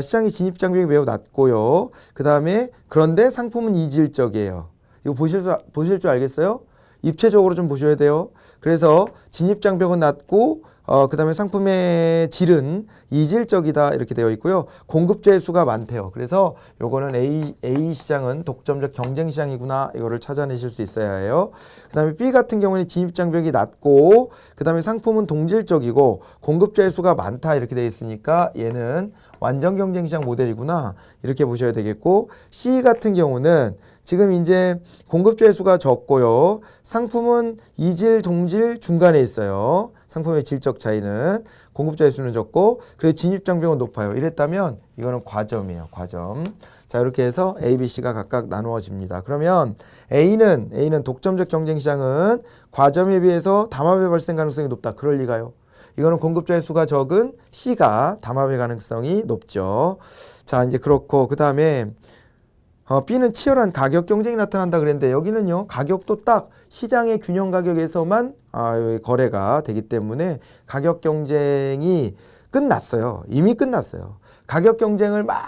시장의 진입 장벽이 매우 낮고요. 그 다음에 그런데 상품은 이질적이에요. 이거 보실 줄 알겠어요? 입체적으로 좀 보셔야 돼요. 그래서 진입 장벽은 낮고 그 다음에 상품의 질은 이질적이다 이렇게 되어 있고요. 공급자의 수가 많대요. 그래서 요거는 A 시장은 독점적 경쟁 시장이구나 이거를 찾아내실 수 있어야 해요. 그 다음에 B 같은 경우는 진입 장벽이 낮고 그 다음에 상품은 동질적이고 공급자의 수가 많다 이렇게 되어 있으니까 얘는 완전 경쟁 시장 모델이구나 이렇게 보셔야 되겠고 C 같은 경우는 지금 이제 공급자의 수가 적고요. 상품은 이질, 동질 중간에 있어요. 상품의 질적 차이는 공급자의 수는 적고 그리고 진입 장벽은 높아요. 이랬다면 이거는 과점이에요. 과점. 자, 이렇게 해서 A, B, C가 각각 나누어집니다. 그러면 A는 독점적 경쟁 시장은 과점에 비해서 담합의 발생 가능성이 높다. 그럴 리가요? 이거는 공급자의 수가 적은 C가 담합의 가능성이 높죠. 자, 이제 그렇고 그 다음에 B는 치열한 가격 경쟁이 나타난다 그랬는데 여기는요 가격도 딱 시장의 균형 가격에서만 거래가 되기 때문에 가격 경쟁이 끝났어요. 이미 끝났어요. 가격 경쟁을 막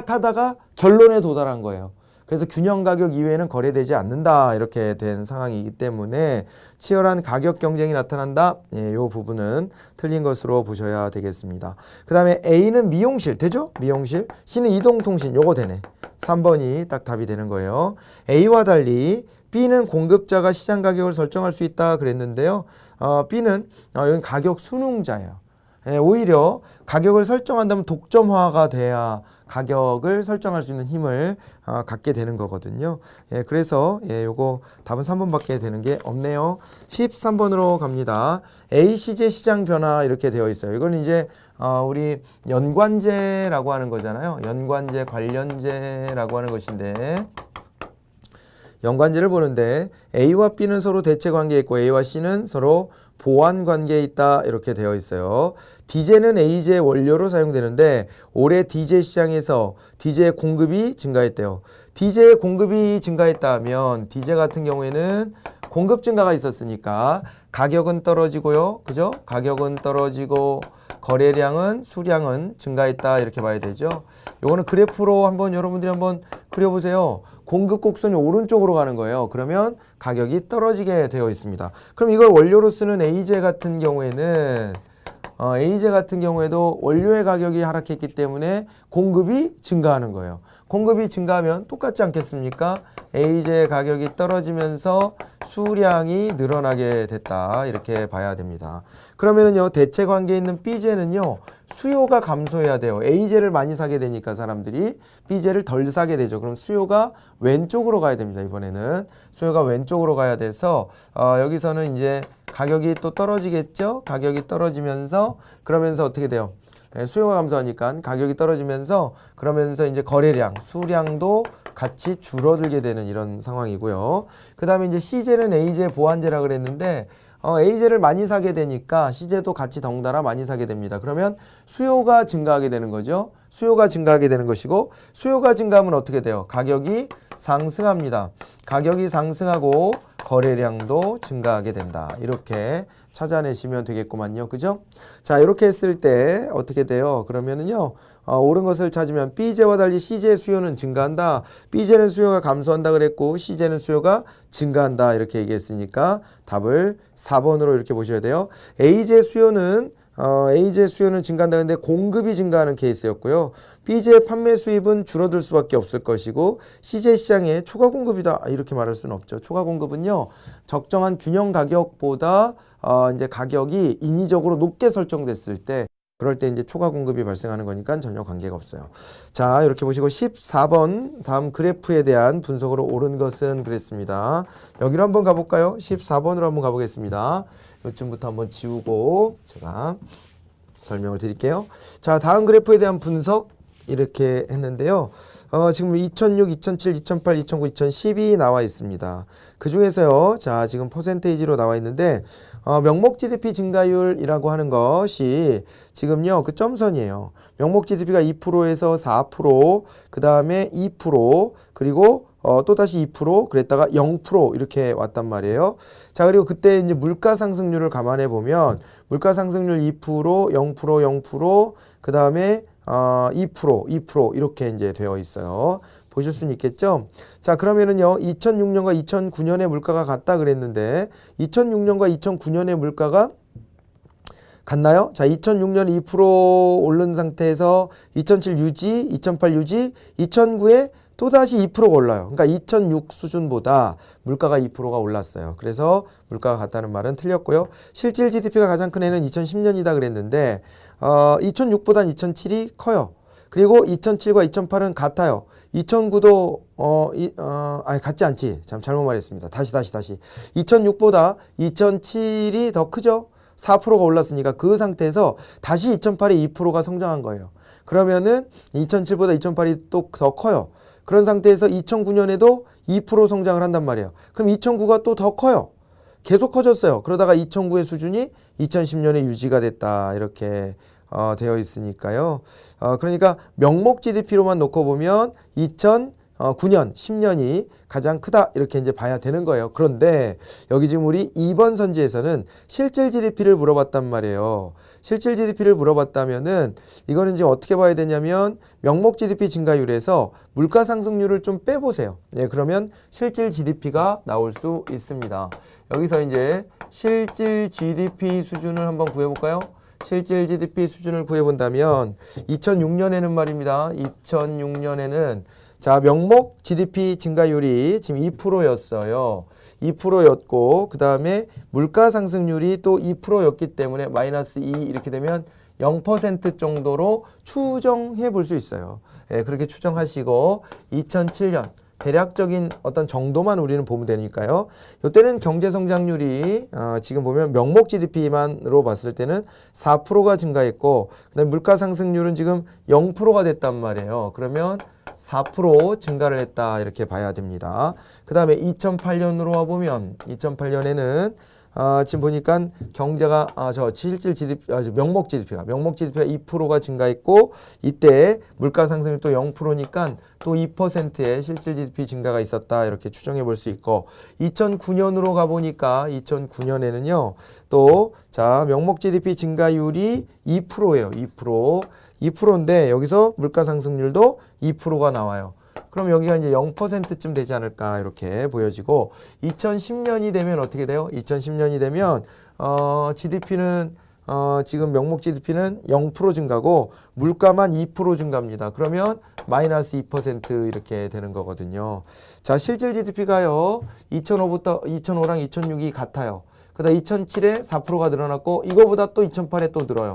하다가 결론에 도달한 거예요. 그래서 균형 가격 이외에는 거래되지 않는다 이렇게 된 상황이기 때문에 치열한 가격 경쟁이 나타난다. 이 부분은 틀린 것으로 보셔야 되겠습니다. 그 다음에 A는 미용실 되죠? 미용실. C는 이동통신 요거 되네. 3번이 딱 답이 되는 거예요. A와 달리 B는 공급자가 시장 가격을 설정할 수 있다 그랬는데요. B는 여기 가격 순응자예요. 오히려 가격을 설정한다면 독점화가 돼야 가격을 설정할 수 있는 힘을 갖게 되는 거거든요. 그래서 요거 답은 3번밖에 되는 게 없네요. 13번으로 갑니다. ACJ 시장 변화 이렇게 되어 있어요. 이건 이제 우리 연관제라고 하는 거잖아요. 연관제, 관련제라고 하는 것인데 연관제를 보는데 A와 B는 서로 대체 관계에 있고 A와 C는 서로 보완 관계에 있다 이렇게 되어 있어요. 디젤은 AJ 원료로 사용되는데 올해 디젤 시장에서 디젤 공급이 증가했대요. 디젤 공급이 증가했다면 디젤 같은 경우에는 공급 증가가 있었으니까 가격은 떨어지고요. 그죠? 가격은 떨어지고 거래량은 수량은 증가했다 이렇게 봐야 되죠. 요거는 그래프로 한번 여러분들이 한번 그려보세요. 공급 곡선이 오른쪽으로 가는 거예요. 그러면 가격이 떨어지게 되어 있습니다. 그럼 이걸 원료로 쓰는 AJ 같은 경우에는 AJ 같은 경우에도 원료의 가격이 하락했기 때문에 공급이 증가하는 거예요. 공급이 증가하면 똑같지 않겠습니까? AJ 가격이 떨어지면서 수량이 늘어나게 됐다 이렇게 봐야 됩니다. 그러면은요 대체 관계에 있는 B제는요 수요가 감소해야 돼요. A제를 많이 사게 되니까 사람들이 B제를 덜 사게 되죠. 그럼 수요가 왼쪽으로 가야 됩니다. 이번에는 수요가 왼쪽으로 가야 돼서 여기서는 이제 가격이 또 떨어지겠죠. 가격이 떨어지면서 그러면서 어떻게 돼요? 수요가 감소하니까 가격이 떨어지면서 그러면서 이제 거래량, 수량도 같이 줄어들게 되는 이런 상황이고요. 그 다음에 이제 C제는 A제 보완제라 그랬는데 A제를 많이 사게 되니까 C제도 같이 덩달아 많이 사게 됩니다. 그러면 수요가 증가하게 되는 거죠. 수요가 증가하게 되는 것이고 수요가 증가하면 어떻게 돼요? 가격이 상승합니다. 가격이 상승하고 거래량도 증가하게 된다. 이렇게 찾아내시면 되겠구만요. 그죠? 자, 이렇게 했을 때 어떻게 돼요? 그러면은요, 옳은 것을 찾으면 B제와 달리 C제의 수요는 증가한다. B제는 수요가 감소한다 그랬고 C제는 수요가 증가한다. 이렇게 얘기했으니까 답을 4번으로 이렇게 보셔야 돼요. A제 수요는 증가한다 근데 공급이 증가하는 케이스였고요. B제 판매 수입은 줄어들 수밖에 없을 것이고 C제 시장에 초과 공급이다 이렇게 말할 수는 없죠. 초과 공급은요 적정한 균형 가격보다 이제 가격이 인위적으로 높게 설정됐을 때 그럴 때 이제 초과 공급이 발생하는 거니까 전혀 관계가 없어요. 자, 이렇게 보시고 14번 다음 그래프에 대한 분석으로 옳은 것은 그랬습니다. 여기로 한번 가볼까요? 14번으로 한번 가보겠습니다. 요쯤부터 한번 지우고 제가 설명을 드릴게요. 자, 다음 그래프에 대한 분석 이렇게 했는데요. 지금 2006, 2007, 2008, 2009, 2010이 나와 있습니다. 그 중에서요, 자, 지금 퍼센테이지로 나와 있는데, 명목 GDP 증가율이라고 하는 것이 지금요, 그 점선이에요. 명목 GDP가 2%에서 4%, 그 다음에 2%, 그리고 또다시 2%, 그랬다가 0% 이렇게 왔단 말이에요. 자, 그리고 그때 이제 물가 상승률을 감안해 보면, 물가 상승률 2%, 0%, 0%, 그 다음에 2% 이렇게 이제 되어 있어요. 보실 수는 있겠죠? 자, 그러면은요, 2006년과 2009년의 물가가 같다 그랬는데, 2006년과 2009년의 물가가 같나요? 자, 2006년에 2% 오른 상태에서 2007 유지, 2008 유지, 2009에 또다시 2%가 올라요. 그러니까 2006 수준보다 물가가 2%가 올랐어요. 그래서 물가가 같다는 말은 틀렸고요. 실질 GDP가 가장 큰 해는 2010년이다 그랬는데 2006보단 2007이 커요. 그리고 2007과 2008은 같아요. 2009도 아니 같지 않지. 잘못 말했습니다. 다시. 2006보다 2007이 더 크죠. 4%가 올랐으니까 그 상태에서 다시 2008에 2%가 성장한 거예요. 그러면은 2007보다 2008이 또 더 커요. 그런 상태에서 2009년에도 2% 성장을 한단 말이에요. 그럼 2009가 또 더 커요. 계속 커졌어요. 그러다가 2009의 수준이 2010년에 유지가 됐다. 이렇게 되어 있으니까요. 그러니까 명목 GDP로만 놓고 보면 2009년, 10년이 가장 크다 이렇게 이제 봐야 되는 거예요. 그런데 여기 지금 우리 2번 선지에서는 실질 GDP를 물어봤단 말이에요. 실질 GDP를 물어봤다면은 이거는 이제 어떻게 봐야 되냐면 명목 GDP 증가율에서 물가 상승률을 좀 빼보세요. 예, 그러면 실질 GDP가 나올 수 있습니다. 여기서 이제 실질 GDP 수준을 한번 구해볼까요? 실질 GDP 수준을 구해본다면 2006년에는 말입니다. 2006년에는 자, 명목 GDP 증가율이 지금 2%였어요. 2%였고 그 다음에 물가 상승률이 또 2%였기 때문에 마이너스 2 이렇게 되면 0% 정도로 추정해 볼 수 있어요. 예, 그렇게 추정하시고 2007년 대략적인 어떤 정도만 우리는 보면 되니까요. 이때는 경제 성장률이 지금 보면 명목 GDP만으로 봤을 때는 4%가 증가했고, 그다음에 물가 상승률은 지금 0%가 됐단 말이에요. 그러면 4% 증가를 했다 이렇게 봐야 됩니다. 그 다음에 2008년으로 와보면 2008년에는 지금 보니까 경제가 실질 GDP, 명목 GDP가 2%가 증가했고, 이때 물가 상승이 또 0%니까 또 2%의 실질 GDP 증가가 있었다 이렇게 추정해 볼 수 있고, 2009년으로 가보니까 2009년에는요 또 명목 GDP 증가율이 2%예요. 2%인데 여기서 물가 상승률도 2%가 나와요. 그럼 여기가 이제 0%쯤 되지 않을까 이렇게 보여지고, 2010년이 되면 어떻게 돼요? 2010년이 되면 GDP는 지금 명목 GDP는 0% 증가고 물가만 2% 증가합니다. 그러면 마이너스 2% 이렇게 되는 거거든요. 자, 실질 GDP가요 2005랑 2006이 같아요. 그다음 2007에 4%가 늘어났고, 이거보다 또 2008에 또 늘어요.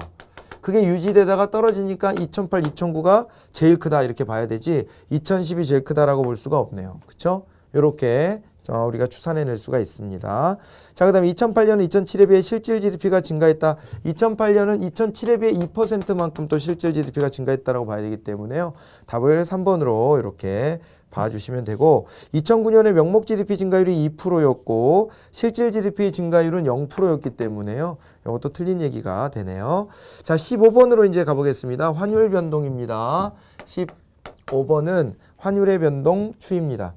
그게 유지되다가 떨어지니까 2008, 2009가 제일 크다 이렇게 봐야 되지 2010이 제일 크다라고 볼 수가 없네요. 그렇죠? 이렇게 우리가 추산해낼 수가 있습니다. 자, 그 다음에 2008년은 2007에 비해 실질 GDP가 증가했다. 2008년은 2007에 비해 2%만큼 또 실질 GDP가 증가했다라고 봐야 되기 때문에요. 답을 3번으로 이렇게 봐주시면 되고, 2009년에 명목 GDP 증가율이 2%였고 실질 GDP 증가율은 0%였기 때문에요. 이것도 틀린 얘기가 되네요. 자, 15번으로 이제 가보겠습니다. 환율 변동입니다. 15번은 환율의 변동 추이입니다.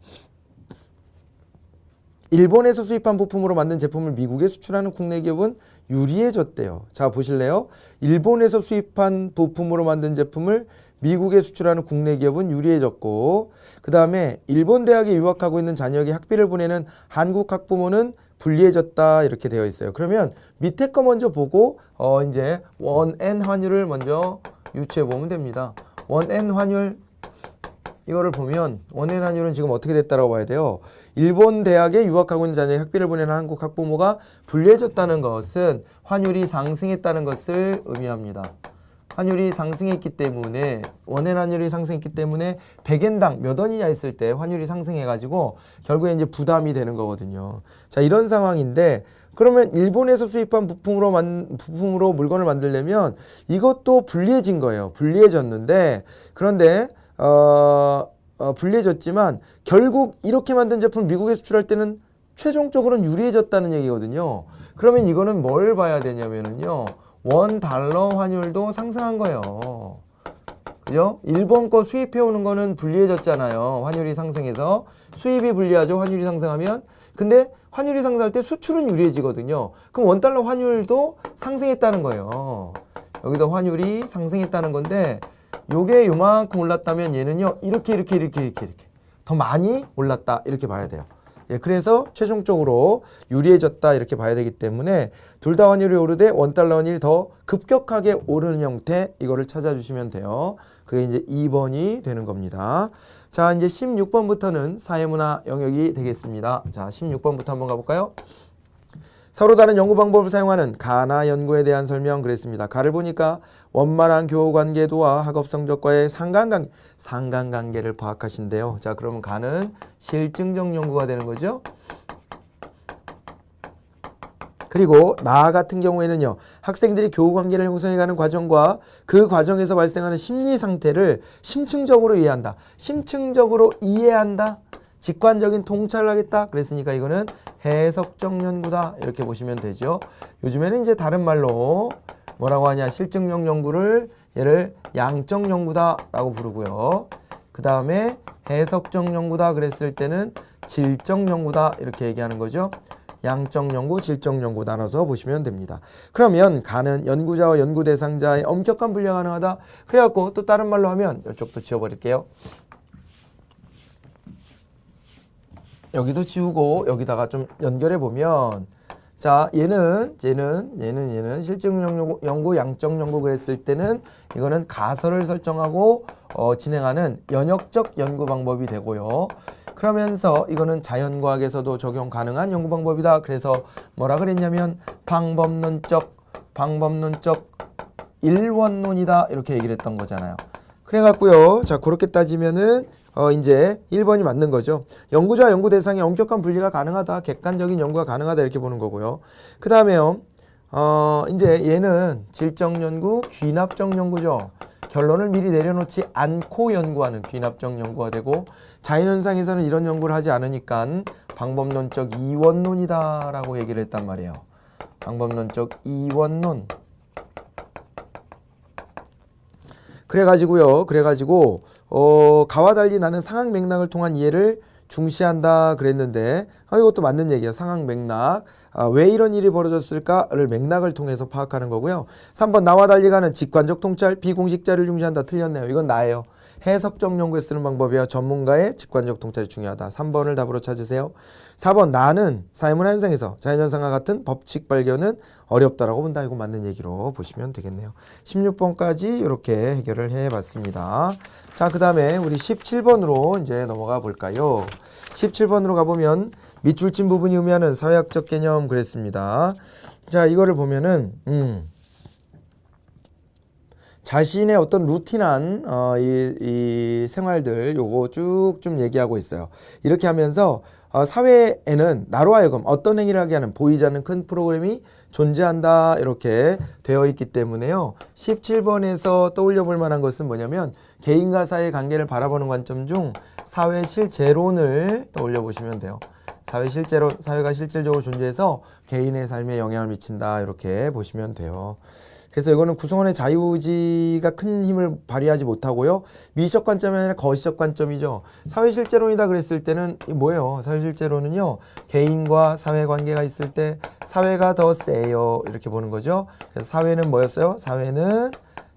일본에서 수입한 부품으로 만든 제품을 미국에 수출하는 국내 기업은 유리해졌대요. 자, 보실래요? 일본에서 수입한 부품으로 만든 제품을 미국에 수출하는 국내 기업은 유리해졌고, 그 다음에 일본 대학에 유학하고 있는 자녀에게 학비를 보내는 한국 학부모는 불리해졌다 이렇게 되어 있어요. 그러면 밑에 거 먼저 보고 이제 원엔 환율을 먼저 유추해 보면 됩니다. 원엔 환율 이거를 보면 원엔 환율은 지금 어떻게 됐다라고 봐야 돼요. 일본 대학에 유학하고 있는 자녀에게 학비를 보내는 한국 학부모가 불리해졌다는 것은 환율이 상승했다는 것을 의미합니다. 환율이 상승했기 때문에, 원엔 환율이 상승했기 때문에 100엔당 몇 원이냐 했을 때 환율이 상승해가지고 결국에 이제 부담이 되는 거거든요. 자, 이런 상황인데, 그러면 일본에서 수입한 부품으로 물건을 만들려면 이것도 불리해진 거예요. 불리해졌는데, 그런데 불리해졌지만 결국 이렇게 만든 제품을 미국에 수출할 때는 최종적으로는 유리해졌다는 얘기거든요. 그러면 이거는 뭘 봐야 되냐면요, 원 달러 환율도 상승한 거예요. 그죠? 일본 거 수입해 오는 거는 불리해졌잖아요. 환율이 상승해서. 수입이 불리하죠. 환율이 상승하면. 근데 환율이 상승할 때 수출은 유리해지거든요. 그럼 원 달러 환율도 상승했다는 거예요. 여기도 환율이 상승했다는 건데, 요게 요만큼 올랐다면 얘는요 이렇게 더 많이 올랐다 이렇게 봐야 돼요. 예, 그래서 최종적으로 유리해졌다 이렇게 봐야 되기 때문에 둘 다 환율이 오르되 원달러 환율이 더 급격하게 오르는 형태, 이거를 찾아주시면 돼요. 그게 이제 2번이 되는 겁니다. 자, 이제 16번부터는 사회문화 영역이 되겠습니다. 자, 16번부터 한번 가볼까요? 서로 다른 연구 방법을 사용하는 가나 연구에 대한 설명 그랬습니다. 가를 보니까 원만한 교우관계도와 학업 성적과의 상관관계를 파악하신대요. 자, 그러면 가는 실증적 연구가 되는 거죠. 그리고 나 같은 경우에는요, 학생들이 교우관계를 형성해가는 과정과 그 과정에서 발생하는 심리 상태를 심층적으로 이해한다. 심층적으로 이해한다. 직관적인 통찰을 하겠다. 그랬으니까 이거는 해석적 연구다 이렇게 보시면 되죠. 요즘에는 이제 다른 말로 뭐라고 하냐, 실증적 연구를 얘를 양적 연구다 라고 부르고요. 그 다음에 해석적 연구다 그랬을 때는 질적 연구다 이렇게 얘기하는 거죠. 양적 연구, 질적 연구 나눠서 보시면 됩니다. 그러면 가는 연구자와 연구 대상자의 엄격한 분리가 가능하다. 그래갖고 또 다른 말로 하면 이쪽도 지워버릴게요. 여기도 지우고 여기다가 좀 연결해 보면, 자, 얘는 실증적 연구, 양적 연구 그랬을 때는 이거는 가설을 설정하고 진행하는 연역적 연구 방법이 되고요. 그러면서 이거는 자연과학에서도 적용 가능한 연구 방법이다. 그래서 뭐라 그랬냐면 방법론적 일원론이다 이렇게 얘기를 했던 거잖아요. 그래갖고요. 자, 그렇게 따지면은 이제 1번이 맞는 거죠. 연구자와 연구 대상의 엄격한 분리가 가능하다. 객관적인 연구가 가능하다 이렇게 보는 거고요. 그 다음에요. 이제 얘는 질적 연구, 귀납적 연구죠. 결론을 미리 내려놓지 않고 연구하는 귀납적 연구가 되고, 자연현상에서는 이런 연구를 하지 않으니까 방법론적 이원론이다 라고 얘기를 했단 말이에요. 방법론적 이원론. 그래가지고 가와 달리 나는 상황 맥락을 통한 이해를 중시한다 그랬는데, 이것도 맞는 얘기예요. 상황 맥락. 왜 이런 일이 벌어졌을까를 맥락을 통해서 파악하는 거고요. 3번 나와 달리 가는 직관적 통찰, 비공식 자료를 중시한다. 틀렸네요. 이건 나예요. 해석적 연구에 쓰는 방법이야. 전문가의 직관적 통찰이 중요하다. 3번을 답으로 찾으세요. 4번 나는 사회문화 현상에서 자연현상과 같은 법칙 발견은 어렵다라고 본다. 이거 맞는 얘기로 보시면 되겠네요. 16번까지 이렇게 해결을 해봤습니다. 자, 그 다음에 우리 17번으로 이제 넘어가 볼까요? 17번으로 가보면 밑줄 친 부분이 의미하는 사회학적 개념 그랬습니다. 자, 이거를 보면은 자신의 어떤 루틴한 이 생활들 요거 쭉 좀 얘기하고 있어요. 이렇게 하면서 사회에는 나로 하여금 어떤 행위를 하게 하는 보이지 않는 큰 프로그램이 존재한다 이렇게 되어 있기 때문에요. 17번에서 떠올려 볼 만한 것은 뭐냐면 개인과 사회의 관계를 바라보는 관점 중 사회 실제론을 떠올려 보시면 돼요. 사회 실제론, 사회가 실질적으로 존재해서 개인의 삶에 영향을 미친다 이렇게 보시면 돼요. 그래서 이거는 구성원의 자유의지가 큰 힘을 발휘하지 못하고요. 미적 관점이 아니라 거시적 관점이죠. 사회실제론이다 그랬을 때는 뭐예요? 사회실제론은요. 개인과 사회 관계가 있을 때 사회가 더 세요. 이렇게 보는 거죠. 그래서 사회는 뭐였어요? 사회는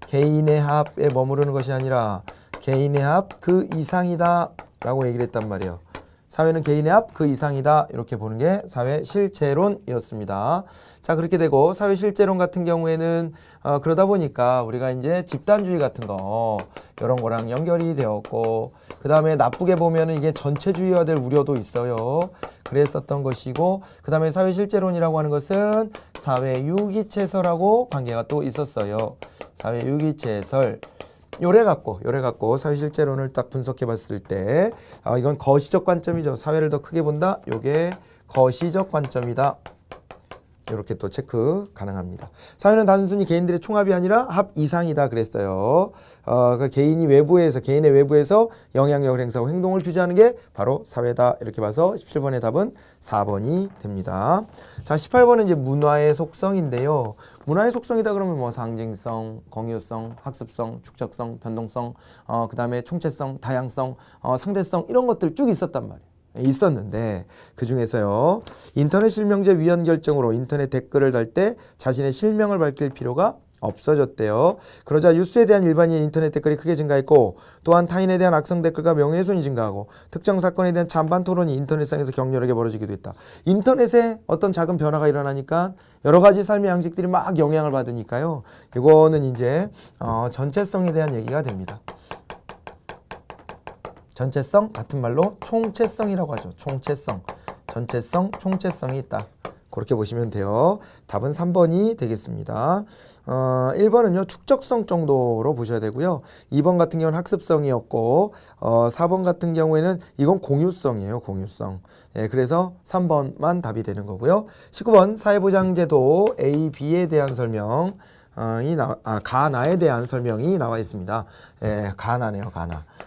개인의 합에 머무르는 것이 아니라 개인의 합 그 이상이다 라고 얘기를 했단 말이에요. 사회는 개인의 합 그 이상이다 이렇게 보는 게 사회실제론이었습니다. 자, 그렇게 되고 사회실제론 같은 경우에는 그러다 보니까 우리가 이제 집단주의 같은 거 이런 거랑 연결이 되었고, 그 다음에 나쁘게 보면은 이게 전체주의화될 우려도 있어요. 그랬었던 것이고, 그 다음에 사회실제론이라고 하는 것은 사회유기체설하고 관계가 또 있었어요. 사회유기체설. 요래 갖고 사회실제론을 딱 분석해 봤을 때 이건 거시적 관점이죠. 사회를 더 크게 본다. 요게 거시적 관점이다. 이렇게 또 체크 가능합니다. 사회는 단순히 개인들의 총합이 아니라 합 이상이다 그랬어요. 그 개인의 외부에서 영향력을 행사하고 행동을 주재하는 게 바로 사회다. 이렇게 봐서 17번의 답은 4번이 됩니다. 자, 18번은 이제 문화의 속성인데요. 문화의 속성이다 그러면 뭐 상징성, 공유성, 학습성, 축적성, 변동성, 그 다음에 총체성, 다양성, 상대성 이런 것들 쭉 있었단 말이에요. 있었는데 그 중에서요, 인터넷 실명제 위헌 결정으로 인터넷 댓글을 달 때 자신의 실명을 밝힐 필요가 없어졌대요. 그러자 뉴스에 대한 일반인 인터넷 댓글이 크게 증가했고, 또한 타인에 대한 악성 댓글과 명예훼손이 증가하고 특정 사건에 대한 찬반 토론이 인터넷상에서 격렬하게 벌어지기도 했다. 인터넷에 어떤 작은 변화가 일어나니까 여러 가지 삶의 양식들이 막 영향을 받으니까요. 이거는 이제 전체성에 대한 얘기가 됩니다. 전체성 같은 말로 총체성이라고 하죠. 총체성, 전체성, 총체성이 있다. 그렇게 보시면 돼요. 답은 3번이 되겠습니다. 1번은요 축적성 정도로 보셔야 되고요. 2번 같은 경우는 학습성이었고 4번 같은 경우에는 이건 공유성이에요. 공유성. 예, 그래서 3번만 답이 되는 거고요. 19번 사회보장제도 A, B에 대한 설명 가나에 대한 설명이 나와 있습니다. 예, 가나네요.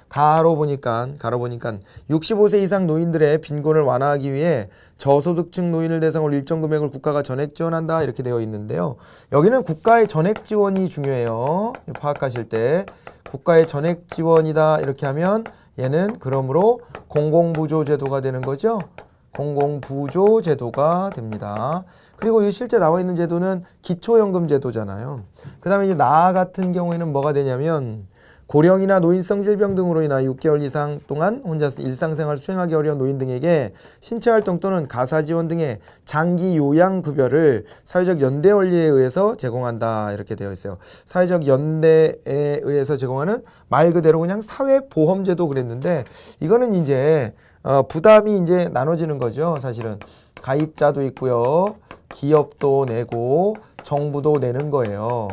가로 보니까 65세 이상 노인들의 빈곤을 완화하기 위해 저소득층 노인을 대상으로 일정 금액을 국가가 전액 지원한다 이렇게 되어 있는데요. 여기는 국가의 전액 지원이 중요해요. 파악하실 때 국가의 전액 지원이다 이렇게 하면 얘는 그러므로 공공부조제도가 되는 거죠. 공공부조제도가 됩니다. 그리고 이 실제 나와 있는 제도는 기초연금 제도잖아요. 그 다음에 이제 나 같은 경우에는 뭐가 되냐면 고령이나 노인성 질병 등으로 인하 6개월 이상 동안 혼자서 일상생활 수행하기 어려운 노인 등에게 신체활동 또는 가사지원 등의 장기 요양급여를 사회적 연대 원리에 의해서 제공한다 이렇게 되어 있어요. 사회적 연대에 의해서 제공하는 말 그대로 그냥 사회보험제도 그랬는데, 이거는 이제 부담이 이제 나눠지는 거죠. 사실은 가입자도 있고요, 기업도 내고 정부도 내는 거예요.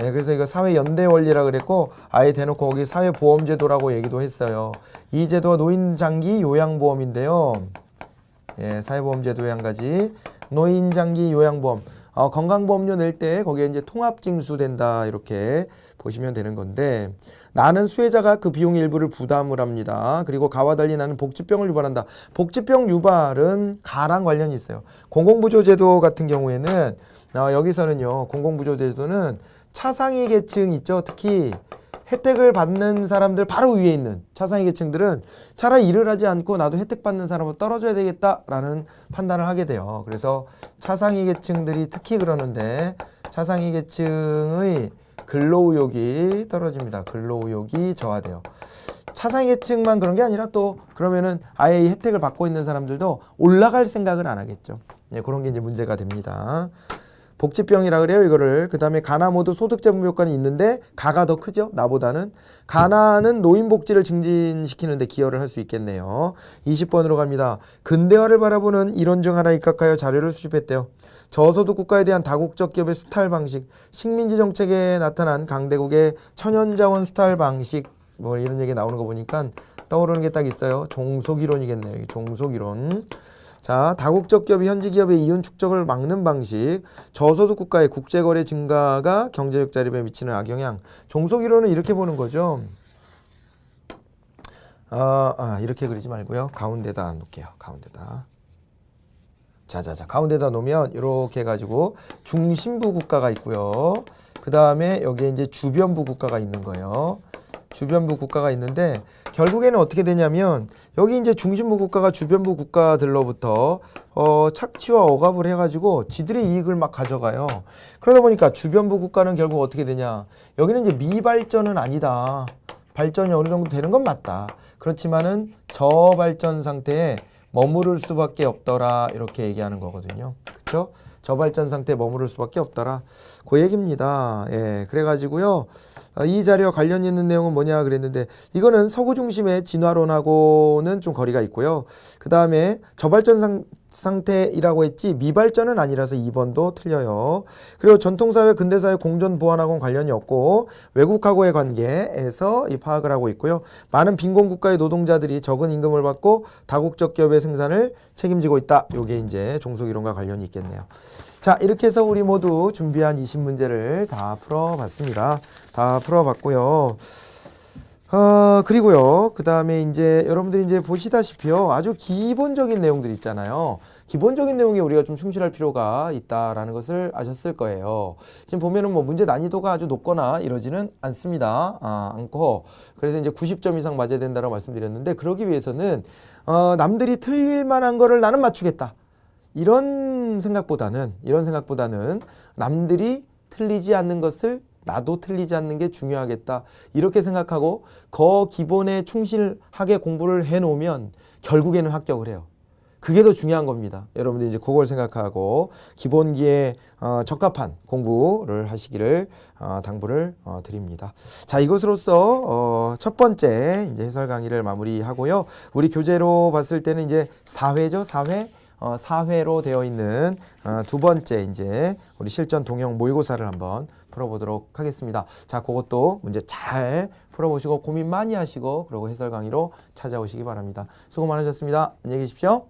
예, 그래서 이거 사회 연대 원리라 그랬고 아예 대놓고 거기 사회보험제도라고 얘기도 했어요. 이 제도가 노인장기 요양보험인데요. 예, 사회보험제도의 한 가지 노인장기 요양보험. 건강보험료 낼 때 거기에 이제 통합징수된다 이렇게 보시면 되는 건데 나는 수혜자가 그 비용의 일부를 부담을 합니다. 그리고 가와 달리 나는 복지병을 유발한다. 복지병 유발은 가랑 관련이 있어요. 공공부조제도 같은 경우에는 여기서는요. 공공부조제도는 차상위 계층 있죠. 특히 혜택을 받는 사람들 바로 위에 있는 차상위 계층들은 차라리 일을 하지 않고 나도 혜택 받는 사람으로 떨어져야 되겠다라는 판단을 하게 돼요. 그래서 차상위 계층들이 특히 그러는데 차상위 계층의 근로의욕이 떨어집니다. 근로의욕이 저하돼요. 차상위 계층만 그런 게 아니라 또 그러면은 아예 이 혜택을 받고 있는 사람들도 올라갈 생각을 안 하겠죠. 예, 그런 게 이제 문제가 됩니다. 복지병이라 그래요 이거를. 그 다음에 가나 모두 소득재무 효과는 있는데 가가 더 크죠 나보다는. 가나는 노인복지를 증진시키는 데 기여를 할 수 있겠네요. 20번으로 갑니다. 근대화를 바라보는 이론 중 하나 입각하여 자료를 수집했대요. 저소득 국가에 대한 다국적 기업의 수탈 방식, 식민지 정책에 나타난 강대국의 천연자원 수탈 방식, 뭐 이런 얘기 나오는 거 보니까 떠오르는 게 딱 있어요. 종속이론이겠네요. 종속이론. 자, 다국적 기업이 현지 기업의 이윤 축적을 막는 방식, 저소득 국가의 국제거래 증가가 경제적 자립에 미치는 악영향. 종속이론은 이렇게 보는 거죠. 이렇게 그리지 말고요. 가운데다 놓을게요. 가운데다. 자자자, 가운데다 놓으면 이렇게 해가지고 중심부 국가가 있고요. 그 다음에 여기에 이제 주변부 국가가 있는 거예요. 주변부 국가가 있는데 결국에는 어떻게 되냐면 여기 이제 중심부 국가가 주변부 국가들로부터 착취와 억압을 해가지고 지들의 이익을 막 가져가요. 그러다 보니까 주변부 국가는 결국 어떻게 되냐? 여기는 이제 미발전은 아니다. 발전이 어느 정도 되는 건 맞다. 그렇지만은 저발전 상태에 머무를 수밖에 없더라 이렇게 얘기하는 거거든요. 그렇죠? 저발전 상태에 머무를 수밖에 없더라. 그 얘기입니다. 예, 그래가지고요. 이 자료와 관련 있는 내용은 뭐냐 그랬는데 이거는 서구 중심의 진화론하고는 좀 거리가 있고요. 그 다음에 저발전 상태이라고 했지 미발전은 아니라서 2번도 틀려요. 그리고 전통사회, 근대사회 공존 보완하고는 관련이 없고 외국하고의 관계에서 이 파악을 하고 있고요. 많은 빈곤국가의 노동자들이 적은 임금을 받고 다국적 기업의 생산을 책임지고 있다. 요게 이제 종속이론과 관련이 있겠네요. 자, 이렇게 해서 우리 모두 준비한 20문제를 다 풀어봤습니다. 다 풀어봤고요. 그리고요. 그 다음에 이제 여러분들이 이제 보시다시피요. 아주 기본적인 내용들 있잖아요. 기본적인 내용에 우리가 좀 충실할 필요가 있다라는 것을 아셨을 거예요. 지금 보면은 뭐 문제 난이도가 아주 높거나 이러지는 않습니다. 않고. 그래서 이제 90점 이상 맞아야 된다고 말씀드렸는데 그러기 위해서는, 남들이 틀릴 만한 거를 나는 맞추겠다. 이런 생각보다는 남들이 틀리지 않는 것을 나도 틀리지 않는 게 중요하겠다. 이렇게 생각하고 그 기본에 충실하게 공부를 해놓으면 결국에는 합격을 해요. 그게 더 중요한 겁니다. 여러분들이 이제 그걸 생각하고 기본기에 적합한 공부를 하시기를 당부를 드립니다. 자, 이것으로써 첫 번째 이제 해설 강의를 마무리하고요. 우리 교재로 봤을 때는 이제 4회죠, 4회. 4회로 되어 있는 두 번째 이제 우리 실전 동형 모의고사를 한번 풀어보도록 하겠습니다. 자, 그것도 문제 잘 풀어보시고 고민 많이 하시고 그리고 해설 강의로 찾아오시기 바랍니다. 수고 많으셨습니다. 안녕히 계십시오.